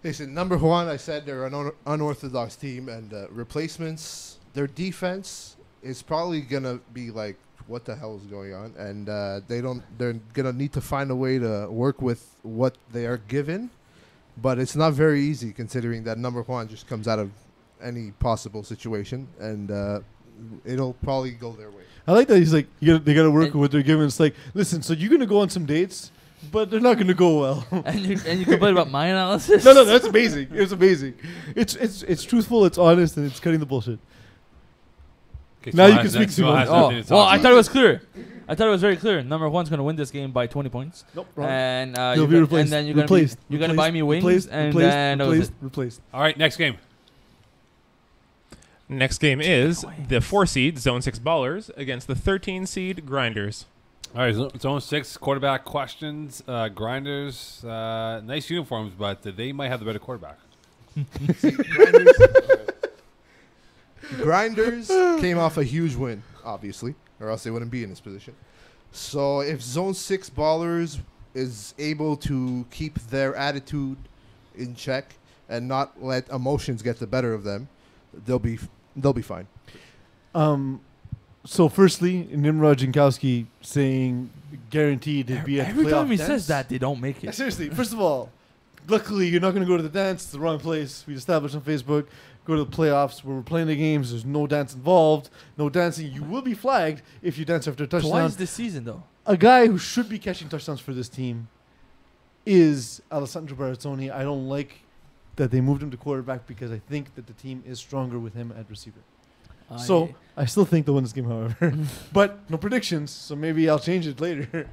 Listen, number one, I said they're an unorthodox team, and replacements, their defense is probably gonna be like, what the hell is going on? And they're gonna need to find a way to work with what they are given, but it's not very easy considering that number one just comes out of any possible situation, and it'll probably go their way. I like that he's like, they got to work with what they're given. It's like, listen, so you're gonna go on some dates, but they're not gonna go well. and you complain about my analysis? No, that's amazing. It's amazing. It's truthful. It's honest, and it's cutting the bullshit. Okay, Now Simon you can speak, Simon has Simon. nothing to Well, talk I about. thought it was clear. I thought it was very clear. Number one's going to win this game by 20 points. Nope, wrong. And He'll you're be gonna, replaced. and then you're going Replaced. to you're going to buy me wings, Replaced. and Replaced. then that was Replaced. it. Replaced. All right, next game. Next game is the 4 seed Zone 6 Ballers against the 13 seed Grinders. All right, Zone 6 quarterback questions. Grinders, nice uniforms, but they might have the better quarterback. Grinders came off a huge win, obviously, or else they wouldn't be in this position. So if Zone 6 Ballers is able to keep their attitude in check and not let emotions get the better of them, they'll be fine. So firstly, Nimrod Jankowski saying guaranteed to be at the Every time playoff he dance. says that, they don't make Yeah, it. seriously, first of all, luckily you're not going to go to the dance. It's the wrong place. We established on Facebook. Go to the playoffs where we're playing the games. There's no dance involved. No dancing. You will be flagged if you dance after a touchdown. Twice this season, though. A guy who should be catching touchdowns for this team is Alessandro Barazzoni. I don't like that they moved him to quarterback because I think that the team is stronger with him at receiver. So I still think they'll win this game, however. But no predictions, so maybe I'll change it later.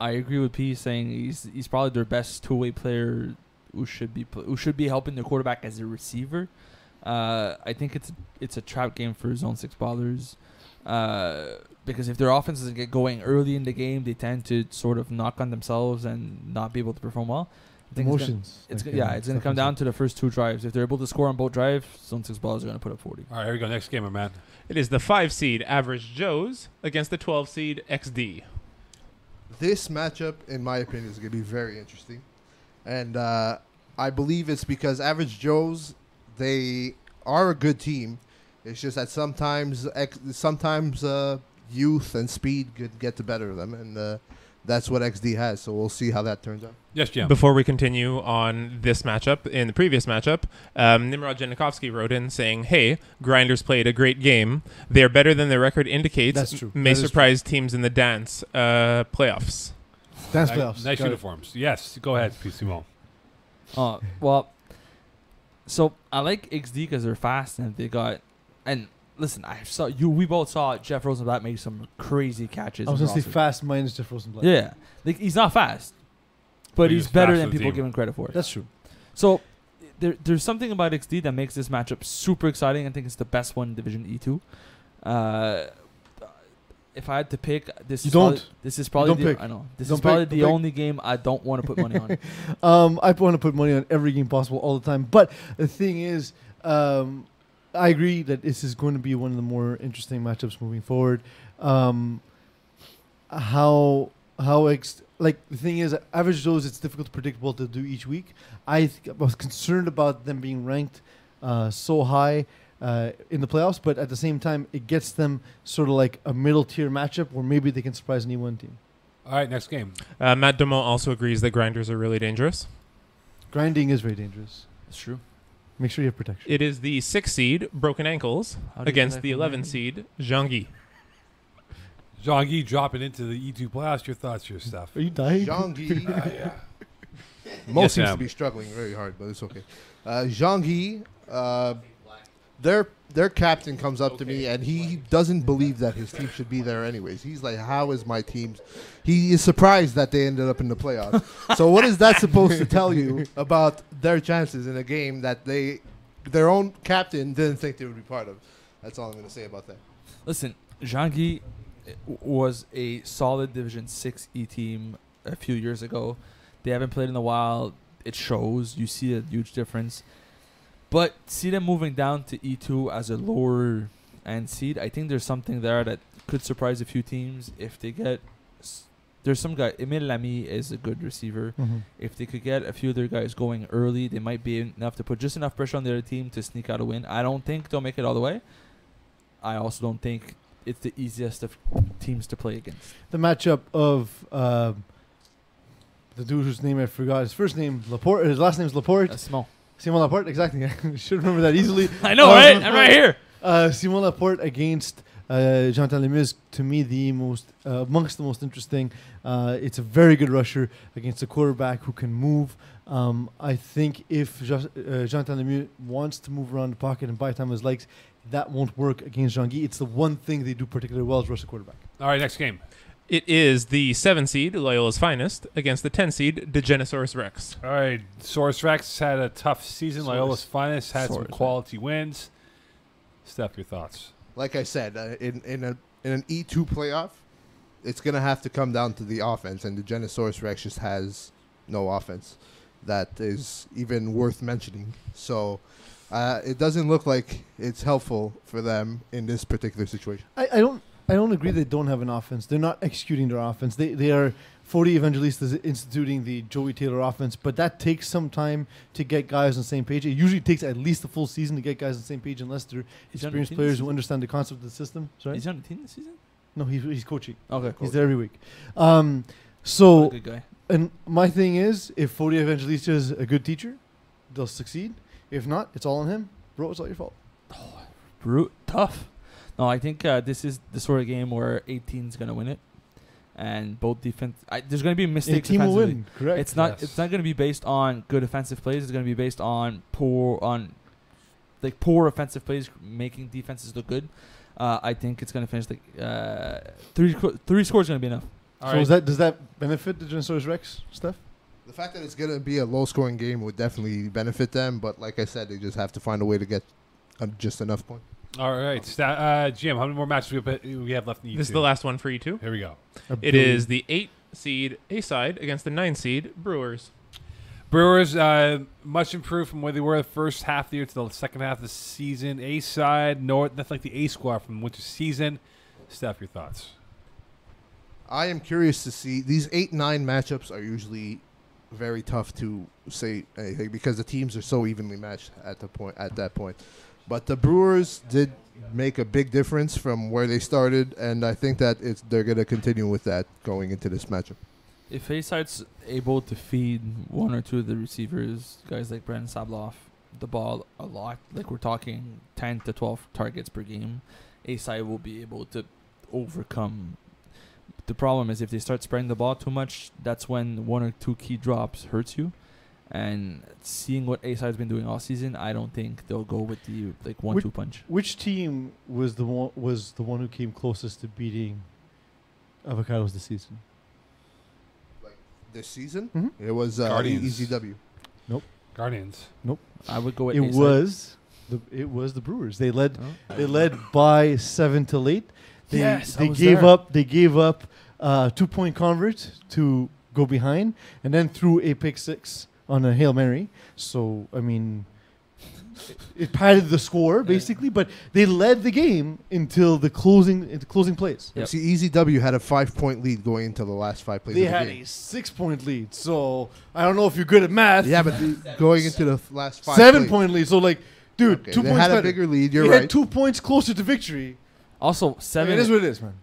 I agree with Peeze saying he's probably their best two-way player who should be helping their quarterback as a receiver. I think it's a trap game for Zone 6 Ballers because if their offense doesn't get going early in the game, they tend to sort of knock on themselves and not be able to perform well. I think Emotions. It's going to come down to the first 2 drives. If they're able to score on both drives, Zone 6 Ballers are going to put up 40. All right, here we go. Next game, my man. It is the 5 seed Average Joes against the 12 seed XD. This matchup, in my opinion, is going to be very interesting. And I believe it's because Average Joes, they are a good team. It's just that sometimes youth and speed could get the better of them. And that's what XD has. So we'll see how that turns out. Yes, Jim. Before we continue on this matchup, in the previous matchup, Nimrod Janikovsky wrote in saying, hey, Grinders played a great game. They're better than their record indicates. That's true. May That is surprise teams in the dance playoffs. Dance playoffs. Nice Got it. uniforms. Yes, go ahead, P. Simon. Well, so I like XD because they're fast and they got and. Listen, we both saw Jeff Rosenblatt make some crazy catches. I was in going to say Roster. fast minus Jeff Rosenblatt. Yeah. Like, he's not fast, but But he's he's better fast than for the people team. give him credit for. That's true. So there's something about XD that makes this matchup super exciting. I think it's the best one in Division E2. If I had to pick, this is probably Don't pick. I know. This Don't is probably pick. the Don't pick. only game I don't want to put money on. I want to put money on every game possible all the time. But the thing is, I agree that this is going to be one of the more interesting matchups moving forward. The thing is, Average Joe's, it's difficult to predict what they'll do each week. I was concerned about them being ranked so high in the playoffs, but at the same time, it gets them sort of like a middle tier matchup where maybe they can surprise an E1 team. All right, next game. Matt Dumont also agrees that Grinders are really dangerous. Grinding is very dangerous. It's true. Make sure you have protection. It is the 6 seed Broken Ankles How do you against connect the with 11 Grinding? seed Jean-Guy. Jean-Guy dropping into the E2 playoffs. Your thoughts, your stuff. Are you dying? Jean-Guy, Yeah. Mo Yes, seems Sam. to be struggling very hard, but it's okay. Jean-Guy, their captain comes up to me, and he doesn't believe that his team should be there anyways. He's like, how is my team? He is surprised that they ended up in the playoffs. So what is that supposed to tell you about their chances in a game that their own captain didn't think they would be part of? That's all I'm going to say about that. Listen, Jean-Guy was a solid Division 6 E team a few years ago. They haven't played in a while. It shows. You see a huge difference. But see them moving down to E2 as a lower end seed. I think there's something there that could surprise a few teams if they get. There's some guy. Emile Lamy is a good receiver. Mhm. If they could get a few other guys going early, they might be enough to put just enough pressure on the other team to sneak out a win. I don't think they'll make it all the way. I also don't think it's the easiest of teams to play against. The matchup of the dude whose name I forgot, his first name Laporte, his last name is Laporte. Simon. Simon Laporte, exactly. I should remember that easily. I know, right? I'm right here. Simon Laporte against Jonathan Lemus, to me, the most amongst the most interesting. It's a very good rusher against a quarterback who can move. I think if Jonathan Lemus wants to move around the pocket and buy time with his legs, that won't work against Jean-Guy. It's the one thing they do particularly well is rush the quarterback. All right, next game. It is the 7 seed, Loyola's Finest, against the 10 seed, Degenosaurus Rex. All right, Source Rex had a tough season. Source. Loyola's Finest had some Source. quality wins. Steph, your thoughts? Like I said, in an E2 playoff, it's going to have to come down to the offense, and the Degenosaurus Rex just has no offense that is even worth mentioning. So it doesn't look like it's helpful for them in this particular situation. I don't agree they don't have an offense. They're not executing their offense. They are 40 Evangelistas instituting the Joey Taylor offense, but that takes some time to get guys on the same page. It usually takes at least a full season to get guys on the same page unless they're He's on the experienced team players this who season? understand the concept of the system. Sorry? Is he on the team this season? No, he's coaching. Okay, He's cool. there every week. What a So, good guy. and my thing is, if 40 Evangelista is a good teacher, they'll succeed. If not, it's all on him. Bro, it's all your fault. Tough. No, I think this is the sort of game where 18's going to win it. And both defense... there's going to be And the mistakes team will defensively. win, correct? It's not. Yes. It's not going to be based on good offensive plays. It's going to be based on poor offensive plays, making defenses look good. I think it's going to finish like three scores going to be enough. All So right. does that benefit the Dinosaurus Rex stuff? The fact that it's going to be a low-scoring game would definitely benefit them, but like I said, they just have to find a way to get just enough points. All right, Jim, how many more matches we have left in E2? This is the last one for E2. Here we go. It is the 8 seed A-side against the 9 seed Brewers. Brewers, much improved from where they were the first half of the year to the second half of the season. A-side, nothing like the A squad from the winter season. Steph, your thoughts? I am curious to see. These 8-9 matchups are usually very tough to say anything because the teams are so evenly matched at that point. But the Brewers did make a big difference from where they started, and I think that they're going to continue with that going into this matchup. If A-side's able to feed one or two of the receivers, guys like Brandon Sabloff, the ball a lot, like we're talking 10 to 12 targets per game, A-side will be able to overcome. The problem is if they start spreading the ball too much, that's when one or two key drops hurts you. And seeing what A-side's been doing all season, I don't think they'll go with the 1-2 punch. Which team was the one who came closest to beating Avocados this season? This season, Mhm. it was Guardians. EZW. Guardians. I would go with It A-side. was the Brewers. They led Oh. They led by 7-8. Yes, I they was gave there. up. They gave up 2-point convert to go behind, and then threw a pick six on a Hail Mary. So I mean, it padded the score basically, but they led the game until the closing plays. Yep. See, EZW had a 5-point lead going into the last 5 plays They of the had game. a 6-point lead. So I don't know if you're good at math. Yeah, but going into the last 5 7-point lead. So like, dude, Okay, 2 they points had a better. bigger lead. They You're had right. 2 points closer to victory. Also, I mean, seven it is what it is, man.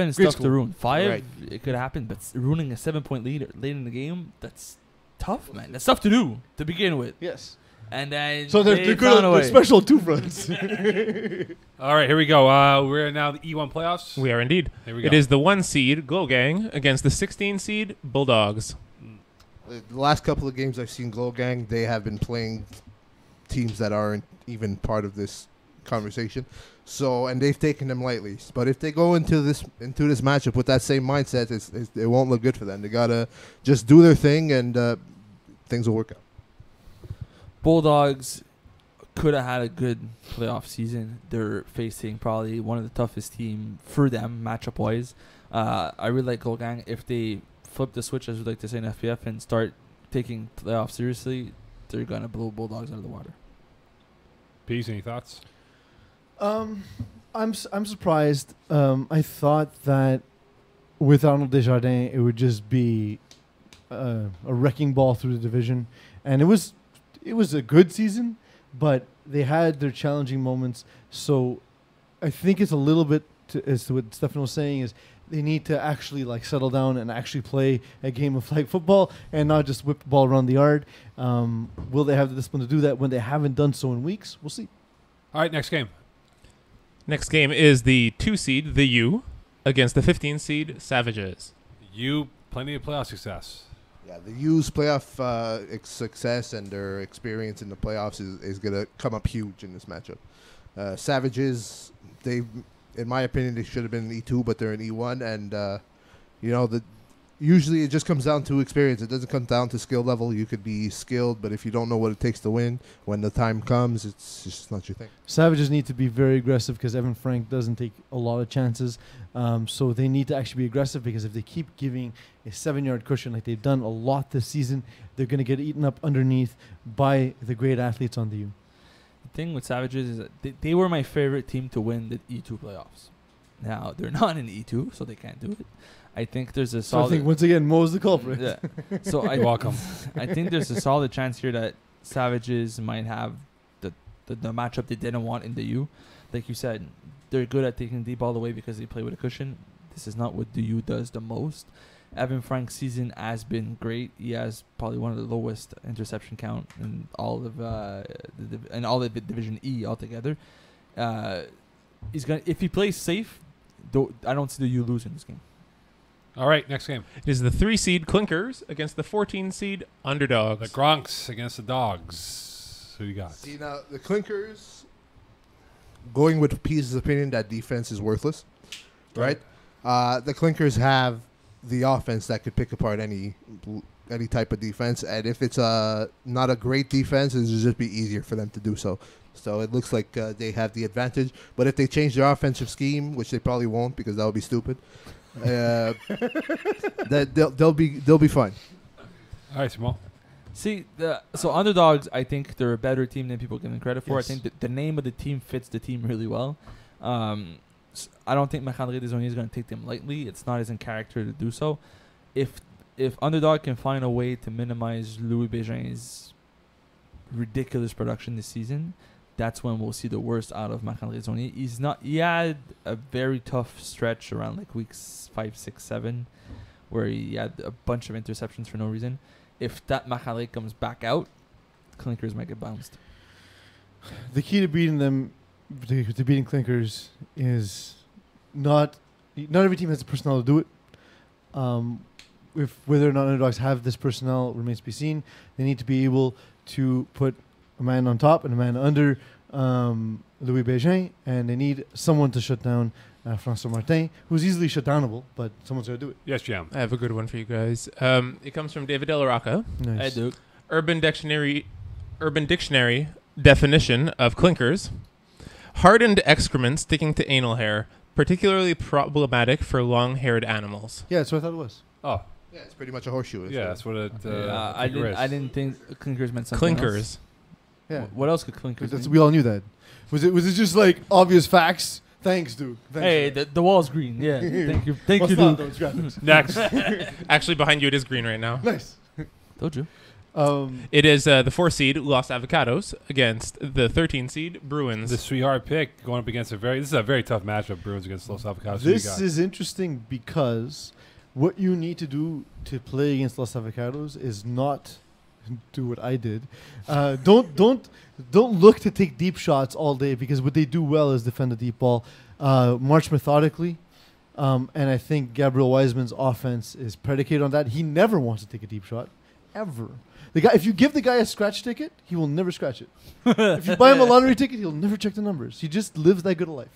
is Great tough school. to ruin. 5, Right. it could happen, but ruining a 7-point lead late in the game, that's tough, man. That's tough to do to begin with. Yes. And then So they're they good. found a They're way. special on 2 fronts. All right, here we go. We're now the E1 playoffs. We are indeed. Here we go. It is the 1 seed Glow Gang against the 16 seed Bulldogs. The last couple of games I've seen Glow Gang, they have been playing teams that aren't even part of this conversation. So, and they've taken them lightly. But if they go into this matchup with that same mindset, it won't look good for them. They gotta just do their thing, and things will work out. Bulldogs could have had a good playoff season. They're facing probably one of the toughest team for them matchup wise. I really like Gold Gang. If they flip the switch, as we like to say in FPF, and start taking playoffs seriously, they're gonna blow Bulldogs out of the water. Peeze, any thoughts? I'm surprised. I thought that with Arnold Desjardins, it would just be a wrecking ball through the division, and it was a good season, but they had their challenging moments. So I think it's a little bit as to what Stefano was saying is they need to actually like settle down and actually play a game of flag football and not just whip the ball around the yard. Will they have the discipline to do that when they haven't done so in weeks? We'll see. All right, next game. Next game is the 2 seed, the U, against the 15 seed, Savages. You plenty of playoff success. Yeah, the U's playoff success and their experience in the playoffs is going to come up huge in this matchup. Savages, in my opinion, they should have been in E2, but they're in E1. And, usually it just comes down to experience. It doesn't come down to skill level. You could be skilled, but if you don't know what it takes to win, when the time comes, it's just not your thing. Savages need to be very aggressive because Evan Frank doesn't take a lot of chances. So they need to actually be aggressive because if they keep giving a 7-yard cushion like they've done a lot this season, they're going to get eaten up underneath by the great athletes on the U. The thing with Savages is that they were my favorite team to win the E2 playoffs. Now, they're not in E2, so they can't do it. I think there's a solid... So I think, once again, Mo's the culprit. Yeah. So You're welcome. I think there's a solid chance here that Savages might have the matchup they didn't want in the U. Like you said, they're good at taking deep all the way because they play with a cushion. This is not what the U does the most. Evan Frank's season has been great. He has probably one of the lowest interception count in all of the Division E altogether. He's gonna, if he plays safe, I don't see the U losing this game. All right, next game. It is the 3 seed, Clinkers, against the 14 seed, Underdogs. The Gronks against the Dogs. Who you got? See, now, the Clinkers, going with Peace's opinion that defense is worthless, right? The Clinkers have the offense that could pick apart any type of defense, and if it's not a great defense, it'll just be easier for them to do so. So it looks like they have the advantage. But if they change their offensive scheme, which they probably won't because that would be stupid, that they'll be fine. All right, Simone. See, so Underdogs, I think they're a better team than people give them credit for. Yes. I think the name of the team fits the team really well. I don't think Marc-André Desaulniers is going to take them lightly. It's not his in character to do so. If Underdog can find a way to minimize Louis Bégin's ridiculous production this season, that's when we'll see the worst out of Marc-André Desaulniers. He had a very tough stretch around like weeks 5, 6, 7, where he had a bunch of interceptions for no reason. If that Marc-André comes back out, Clinkers might get bounced. The key to beating them, to beating Clinkers, is not every team has the personnel to do it. Whether or not Underdogs have this personnel remains to be seen. They need to be able to put a man on top and a man under Louis Bégin, and they need someone to shut down François Martin, who's easily shutdownable, but someone's got to do it. Yes, Jam. I have a good one for you guys. It comes from David Del Rocca. Nice. I do. Urban Dictionary definition of clinkers: hardened excrement sticking to anal hair, particularly problematic for long-haired animals. Yeah, that's what I thought it was. Oh, Yeah, it's pretty much a horseshoe. yeah, that's what it. I didn't think clinkers meant something else. Clinkers. Yeah, What else could clinkers mean? we all knew that. Was it just like obvious facts? Thanks, dude. Thanks, Hey, dude. the wall's green. Yeah, thank What's you, not, Luke. though? It's graphics. Next. Actually, behind you it is green right now. Nice. Told you. It is the 4 seed Los Avocados against the 13 seed Bruins. The sweetheart pick going up against this is a very tough matchup. Bruins against Los Avocados. Who you This got? is interesting because what you need to do to play against Los Avocados is not do what I did. Don't look to take deep shots all day, because what they do well is defend the deep ball, march methodically, and I think Gabriel Wiseman's offense is predicated on that. He never wants to take a deep shot, ever. The guy, if you give the guy a scratch ticket, he will never scratch it. If you buy him a lottery ticket, he'll never check the numbers. He just lives that good a life.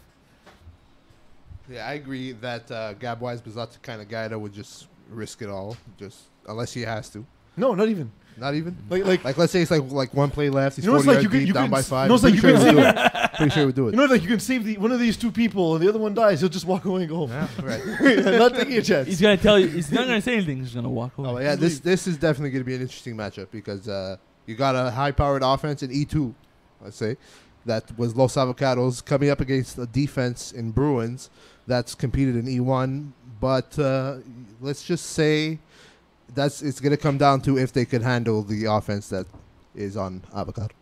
Yeah, I agree that Gab Wiseman's not the kind of guy that would just risk it all, just unless he has to. No, not even. Not even. Like Let's say it's like one play left. He's You know, it's 40 like yards you could- deep, you down could by s- 5. no, it's like you Pretty could sure he would do it. Pretty sure he would do it. You know, like you can save one of these two people, and the other one dies. He'll just walk away and go home. Yeah, right. Not taking a chance. He's gonna tell you. He's not gonna say anything. He's just gonna walk away. Oh yeah, this is definitely going to be an interesting matchup because you got a high-powered offense in E2, let's say, that was Los Avocados coming up against a defense in Bruins that's competed in E1. But let's just say it's going to come down to if they can handle the offense that is on Avocado.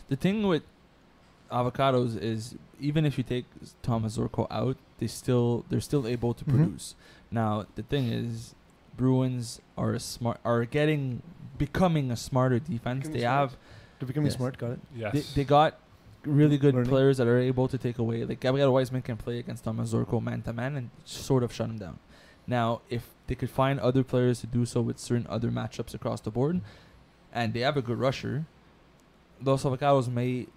The thing with Avocados is even if you take Thomas Zorko out, they're still able to produce. Now the thing is, Bruins are becoming a smarter defense. They're becoming smart. Got it. Yes. They got really good Learning. players that are able to take away. Like Gabriel Weisman can play against Thomas Zorko man to man and sort of shut him down. Now, if they could find other players to do so with certain other matchups across the board, and they have a good rusher, Los Avocados may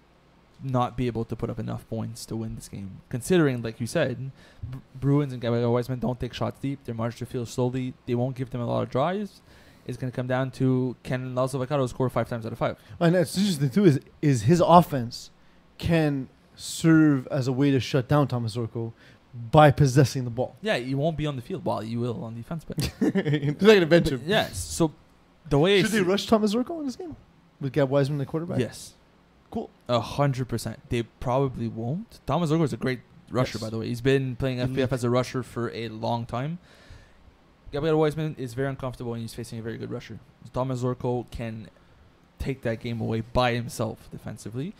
not be able to put up enough points to win this game. Considering, like you said, Bruins and Gabriel Weisman don't take shots deep. They march the field slowly. They won't give them a lot of drives. It's going to come down to, can Los Avocados score 5 times out of 5? And it's interesting too is his offense can serve as a way to shut down Thomas Zorko by possessing the ball. Yeah, you won't be on the field. Well, you will on defense, but They're not going to bench him. yeah. So the way Should they rush Thomas Zorko in this game with Gab Wiseman the quarterback? Yes, Cool. 100%. They probably won't. Thomas Zorko is a great rusher, Yes. by the way. He's been playing FPF as a rusher for a long time. Gabriel Weisman is very uncomfortable and he's facing a very good rusher. Thomas Zorko can take that game away by himself defensively.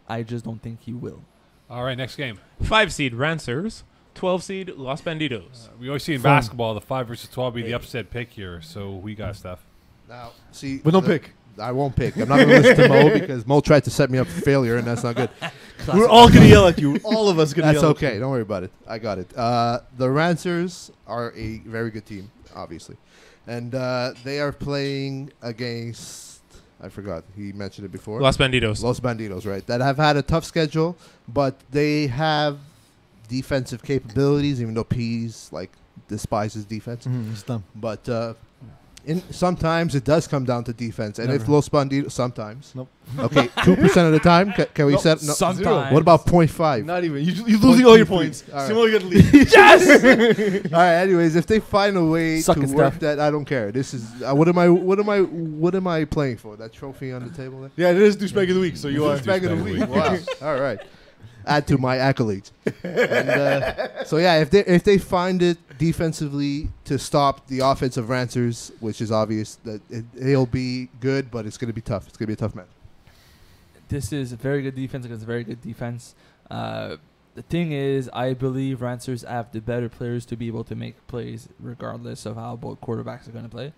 I just don't think he will. All right, next game. 5 seed Rancers, 12 seed Los Bandidos. We always see in Fun. basketball the 5 versus 12 be the upset pick here. So we got stuff. Now, see, But don't pick. I won't pick. I'm not going to listen to Mo because Mo tried to set me up for failure, and that's not good. We're all going to yell at you. All of us going to That's yell okay. Don't worry about it. I got it. The Rancers are a very good team, obviously. And they are playing against, I forgot, he mentioned it before. Los Bandidos. Los Bandidos, right. That have had a tough schedule, but they have defensive capabilities, even though Peeze, despises defense. It's dumb. But sometimes it does come down to defense. And if Never. Los Bandidos, sometimes. Nope. Okay, 2% of the time. Can we No, set? No. sometimes. What about 0.5? Not even. You're losing all your 0.23. points. All right. Simone, you got to leave. All right. Anyways, if they find a way Suck to it, work Steph. that, I don't care. This is what am I playing for? That trophy on the table there. Yeah, it is douchebag of the week, so you are. Douchebag of the week. Wow. All right. Add to my accolades. And, so yeah, if they find it defensively to stop the offense of Rancers, which is obvious that it'll be good, but it's going to be tough. It's going to be a tough match. This is a very good defense against a very good defense. The thing is, I believe Rancers have the better players to be able to make plays regardless of how both quarterbacks are going to play.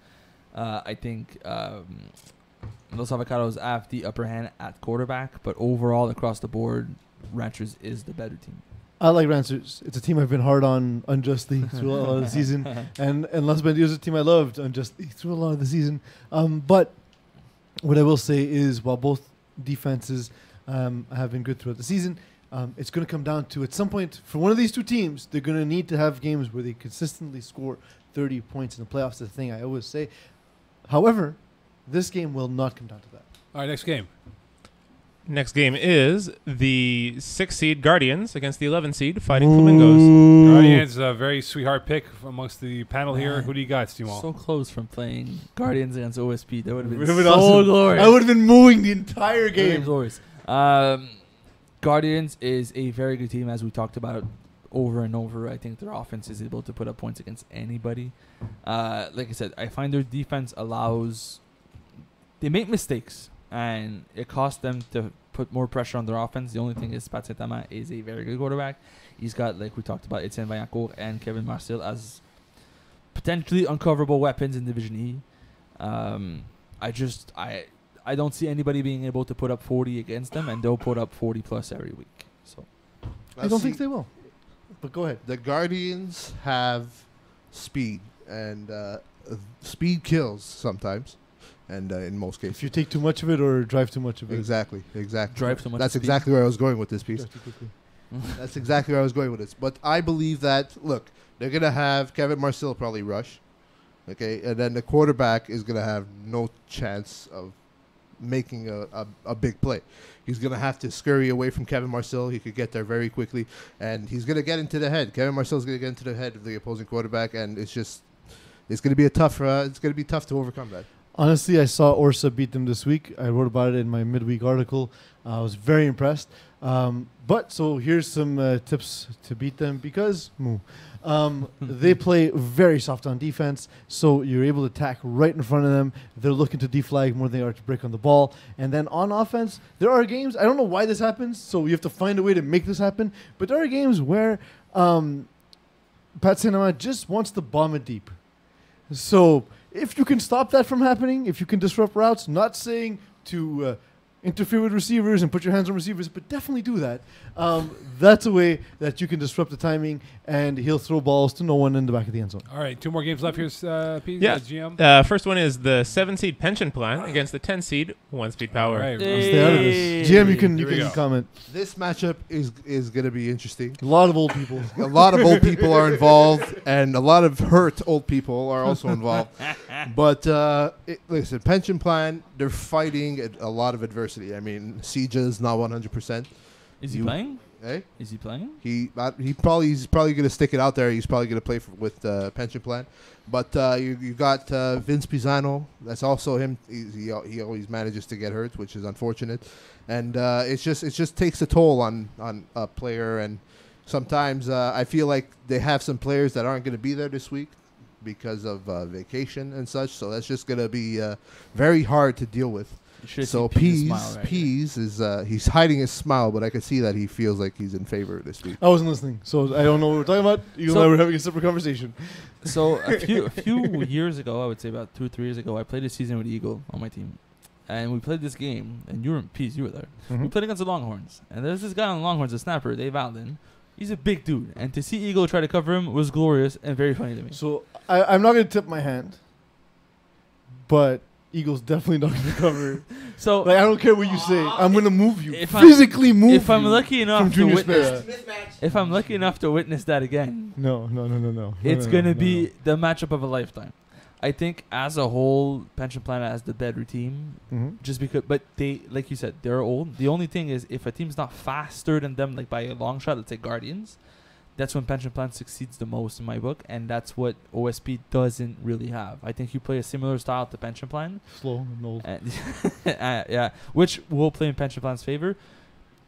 I think Los Avocados have the upper hand at quarterback, but overall across the board, Rancers is the better team. I like Rancers. It's a team I've been hard on unjustly through a lot of the season. And Los Bandidos is a team I loved unjustly through a lot of the season. But what I will say is, while both defenses have been good throughout the season, it's going to come down to, at some point, for one of these two teams, they're going to need to have games where they consistently score 30 points in the playoffs. That's the thing I always say. However, this game will not come down to that. All right, next game. Next game is the 6 seed Guardians against the 11 seed Fighting Flamingos. Guardians, a very sweetheart pick amongst the panel here. Man. Who do you got, Steve? So close from playing Guardians against OSP. That would have been Would've been so awesome. glorious. I would have been mooing the entire That would've been game. glorious. Guardians is a very good team, as we talked about over and over. I think their offense is able to put up points against anybody. Like I said, I find their defense allows... They make mistakes, and it costs them to put more pressure on their offense. The only thing is Pat Saint-Amand is a very good quarterback. He's got, like we talked about, Etienne Vaillancourt and Kevin Marcel as potentially uncoverable weapons in Division E. I don't see anybody being able to put up 40 against them, and they'll put up 40 plus every week. So I don't think they will. But go ahead. The Guardians have speed, and speed kills sometimes, and in most cases. If you take too much of it or drive too much of it. Exactly. drive too much. That's speed. exactly where I was going with this piece. Drive too quickly. That's exactly where I was going with this. But I believe that, look, they're going to have Kevin Marcel probably rush. Okay, and then the quarterback is going to have no chance of making a big play. He's going to have to scurry away from Kevin Marcel. He could get there very quickly, and he's going to get into the head. Kevin Marcel's going to get into the head of the opposing quarterback, and it's going to be tough to overcome that. Honestly, I saw Orsa beat them this week. I wrote about it in my midweek article. I was very impressed. So here's some tips to beat them because they play very soft on defense, so you're able to attack right in front of them. They're looking to deflag more than they are to break on the ball. And then on offense, there are games, I don't know why this happens, so you have to find a way to make this happen, but there are games where Pat Cinema just wants to bomb it deep. So if you can stop that from happening, if you can disrupt routes, not saying to interfere with receivers and put your hands on receivers, but definitely do that. That's a way that you can disrupt the timing, and he'll throw balls to no one in the back of the end zone. All right, 2 more games left here, Peeze. Yeah. GM. First one is the 7-seed pension plan against the 10-seed 1-speed power. All right, Stay out of this. GM, you can Here we go. comment. This matchup is going to be interesting. A lot of old people. A lot of old people are involved, and a lot of hurt old people are also involved. But listen, pension plan, they're fighting a lot of adversity. I mean, Sieja is not 100%. Is he playing? Eh? Is he playing? He's probably going to stick it out there. He's probably going to play with pension plan. But you got Vince Pisano. That's also him. He always manages to get hurt, which is unfortunate. And it just takes a toll on a player. And sometimes I feel like they have some players that aren't going to be there this week because of vacation and such. So that's just going to be very hard to deal with. So Peeze is he's hiding his smile, but I can see that he feels like he's in favor this week. I wasn't listening, so I don't know what we're talking about. You and I were having a separate conversation. So a few years ago, I would say about 2 or 3 years ago, I played a season with Eagle on my team, and we played this game. And you were in Peeze, you were there. Mm-hmm. We played against the Longhorns, and there's this guy on the Longhorns, a snapper, Dave Allen. He's a big dude, and to see Eagle try to cover him was glorious and very funny to me. So I'm not going to tip my hand, but Eagle's definitely not going to cover. So Like, I don't care what you say. I'm going to move you. If Physically move you. if I'm lucky enough from to Junior witness, Spera. if I'm lucky enough to witness that again, No. it's gonna be the matchup of a lifetime. I think as a whole, pension plan has the better team, just because. But they, like you said, they're old. The only thing is, if a team's not faster than them, like by a long shot, let's say Guardians, that's when pension plan succeeds the most in my book, and that's what OSP doesn't really have. I think you play a similar style to pension plan, slow and old. and yeah, which will play in pension plan's favor.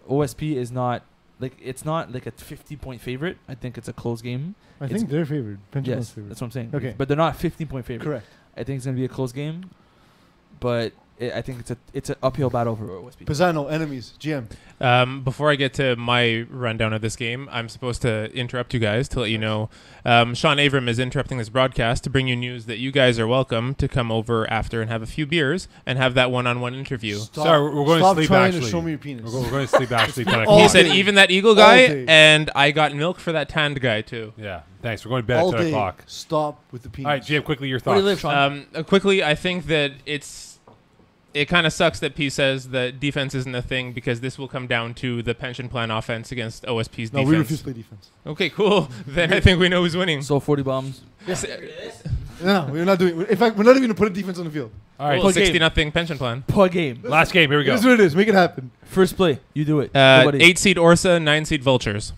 OSP is not like it's not like a 50-point favorite. I think it's a close game. I think they're favored. Pension Yes, favored. that's what I'm saying. Okay. But they're not a 15-point favorite. Correct. I think it's gonna be a close game, but I think it's an uphill battle for OSP. Pisano, enemies, GM. Before I get to my rundown of this game, I'm supposed to interrupt you guys to let you know Sean Avram is interrupting this broadcast to bring you news that you guys are welcome to come over after and have a few beers and have that one-on-one interview. Sorry, we're going to Stop sleep, trying actually. to show me your penis. We're going to sleep, actually, 10 All o'clock. He said day. even that Eagle All guy, day. and I got milk for that tanned guy too. Yeah, thanks. We're going to bed All at 10 day. o'clock. Stop with the penis. All right, GM, quickly, your Where do thoughts. you live, Sean? Quickly, I think that it kind of sucks that P says that defense isn't a thing because this will come down to the pension plan offense against OSP's No, defense. we refuse to play defense. Okay, cool. Then I think we know who's winning. So 40 bombs. No, we're not doing. In fact, we're not even going to put a defense on the field. All right, Well, Okay. 60-0 pension plan. Per game. last game. Here we It go. is what it is. Make it happen. First play. You do it. Nobody. 8-seed Orsa, 9-seed Vultures.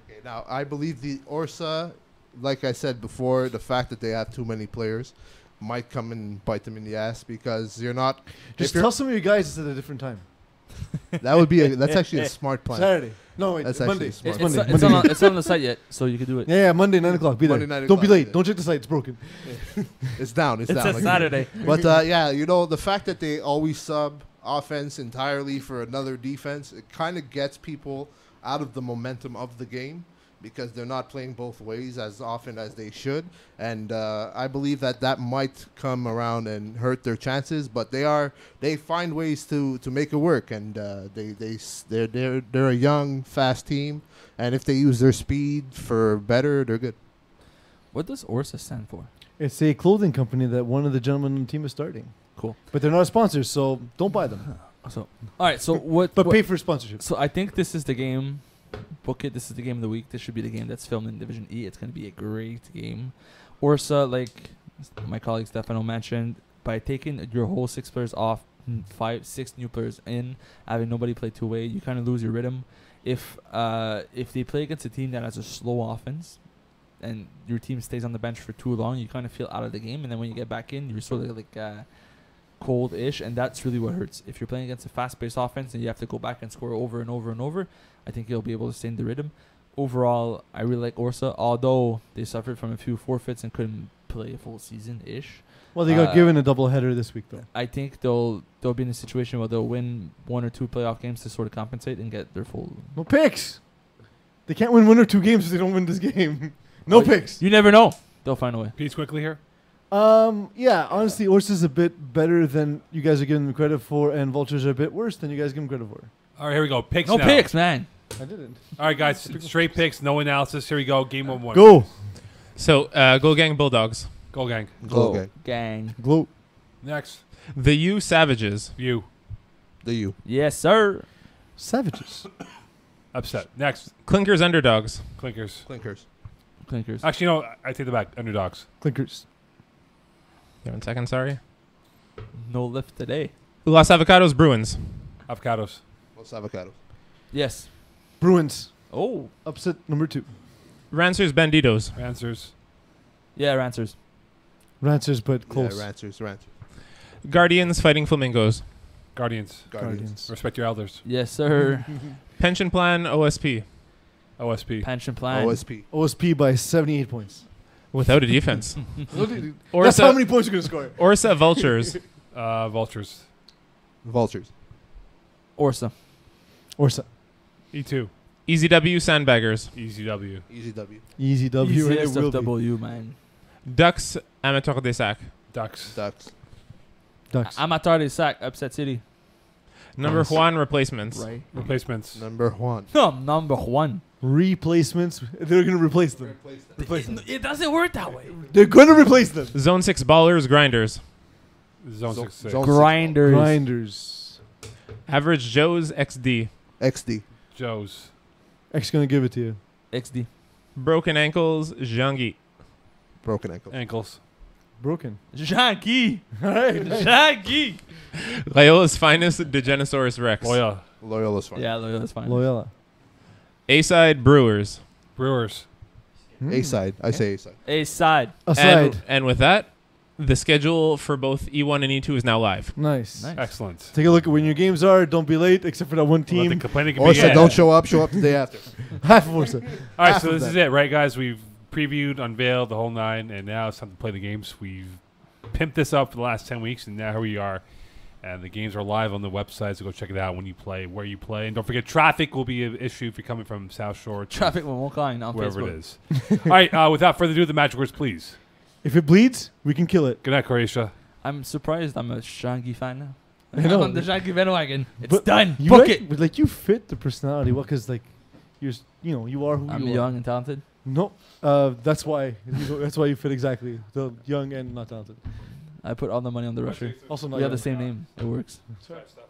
Okay, now I believe the Orsa, like I said before, the fact that they have too many players might come and bite them in the ass because you're not. Just if you're- tell some of your guys it's at a different time. that would be that's actually a smart plan. Saturday. No, wait. That's Monday. actually smart. It's Monday. It's Monday. not on the site yet, so you can do it. Yeah, Monday, 9 o'clock. Be there. Monday, 9 Don't be o'clock, late. yeah. Don't check the site. It's broken. It's down. It's It's down. a Saturday. But yeah, the fact that they always sub offense entirely for another defense, it kind of gets people out of the momentum of the game because they're not playing both ways as often as they should. And I believe that might come around and hurt their chances. But they find ways to make it work. And they're a young, fast team. And if they use their speed for better, they're good. What does ORSA stand for? It's a clothing company that one of the gentlemen on the team is starting. Cool. But they're not a sponsor, so don't buy them. So, all right. So what? But what- pay for sponsorship. So I think this is the game. Book it. This is the game of the week. This should be the game that's filmed in Division E. It's going to be a great game. Orsa, like my colleague Stefano mentioned, by taking your whole 6 players off, 5-6 new players in, having nobody play two-way, you kind of lose your rhythm. If they play against a team that has a slow offense, and your team stays on the bench for too long, you kind of feel out of the game. And then when you get back in, you're sort of like cold-ish, and that's really what hurts. If you're playing against a fast-paced offense and you have to go back and score over and over and over, I think you'll be able to stay in the rhythm. Overall, I really like Orsa, although they suffered from a few forfeits and couldn't play a full season-ish. Well, they got given a doubleheader this week, though. I think they'll be in a situation where they'll win 1 or 2 playoff games to sort of compensate and get their full. No picks. They can't win 1 or 2 games if they don't win this game. No picks. You never know. They'll find a way. Peace quickly here. Yeah, honestly, Orsa's a bit better than you guys are giving them credit for, and Vultures are a bit worse than you guys give them credit for. All right, here we go. Picks No now. picks, man. I didn't. All right, guys. Straight picks, no analysis. Here we go. Game 1-1. Go. So, go gang Bulldogs. Go, gang. Go. Gang. Glow. Next. The U Savages. View. The U. Yes, sir. Savages. Upset. Next. Clinkers Underdogs. Clinkers. Clinkers. Clinkers. Actually, no. I take the back. Underdogs. Clinkers. Yeah, 1 second, sorry. No lift today. Los Avocados Bruins. Avocados. Los Avocados. Yes. Bruins. Oh. Upset number 2. Rancers Banditos. Answers. Yeah, Rancers. Rancers, but close. Yeah, Rancers. Guardians Fighting Flamingos. Guardians. Guardians. Respect your elders. Yes, sir. Pension Plan OSP. OSP. Pension plan. OSP. OSP by 78 points. Without a defense. That's how many points you're going to score. Orsa Vultures. Vultures. Vultures. Orsa. Orsa. E2. Easy W Sandbaggers. Easy W. Easy W. Easy W. And it Easiest will of be. W, man. Ducks Amateur de Sac. Ducks. Ducks. Ducks. Amateur de Sac. Upset City. Number Nice. Juan Replacements. Right. Replacements. Number 1. Number 1. Replacements. They're going to replace them. Replace them. It doesn't work that way. They're going to replace them. Zone 6 Ballers Grinders. Zone 6. Zone- Grinders. Grinders. Average Joe's XD. XD. Joe's. X going to give it to you. XD. Broken Ankles Jean-Guy. Broken ankle. Ankles. Broken. Jean-Guy. All right. Jean-Guy. Loyola's Finest Degenosaurus Rex. Loyal. Loyola's fine. Yeah, that's fine. Loyola. A-Side Brewers. Brewers. A side. I say A side. A side. Aside. And with that, the schedule for both E1 and E2 is now live. Nice. Nice. Excellent. Take a look at when your games are. Don't be late, except for that one Let the team. complaining Orsa, begin. don't show up. Show up the day after. Half of Orsa. All right, half so of this that. is it, right, guys? We've previewed, unveiled the whole 9, and now it's time to play the games. We've pimped this up for the last 10 weeks, and now here we are. And the games are live on the website, so go check it out when you play, where you play. And don't forget, traffic will be an issue if you're coming from South Shore. to Traffic will walk on wherever Facebook. it is. All right, without further ado, the magic words, please. If it bleeds, we can kill it. Good night, Croatia. I'm surprised I'm a Jean-Guy fan now. I know. I'm on the Jean-Guy bandwagon. It's But done. You Book like, it. But like you fit the personality. Well, because like you are who I'm you are. young and talented. No, that's why. That's why you fit exactly. The young and not talented. I put all the money on the rusher. Also not We have young. the same name. It works. That's right, stuff.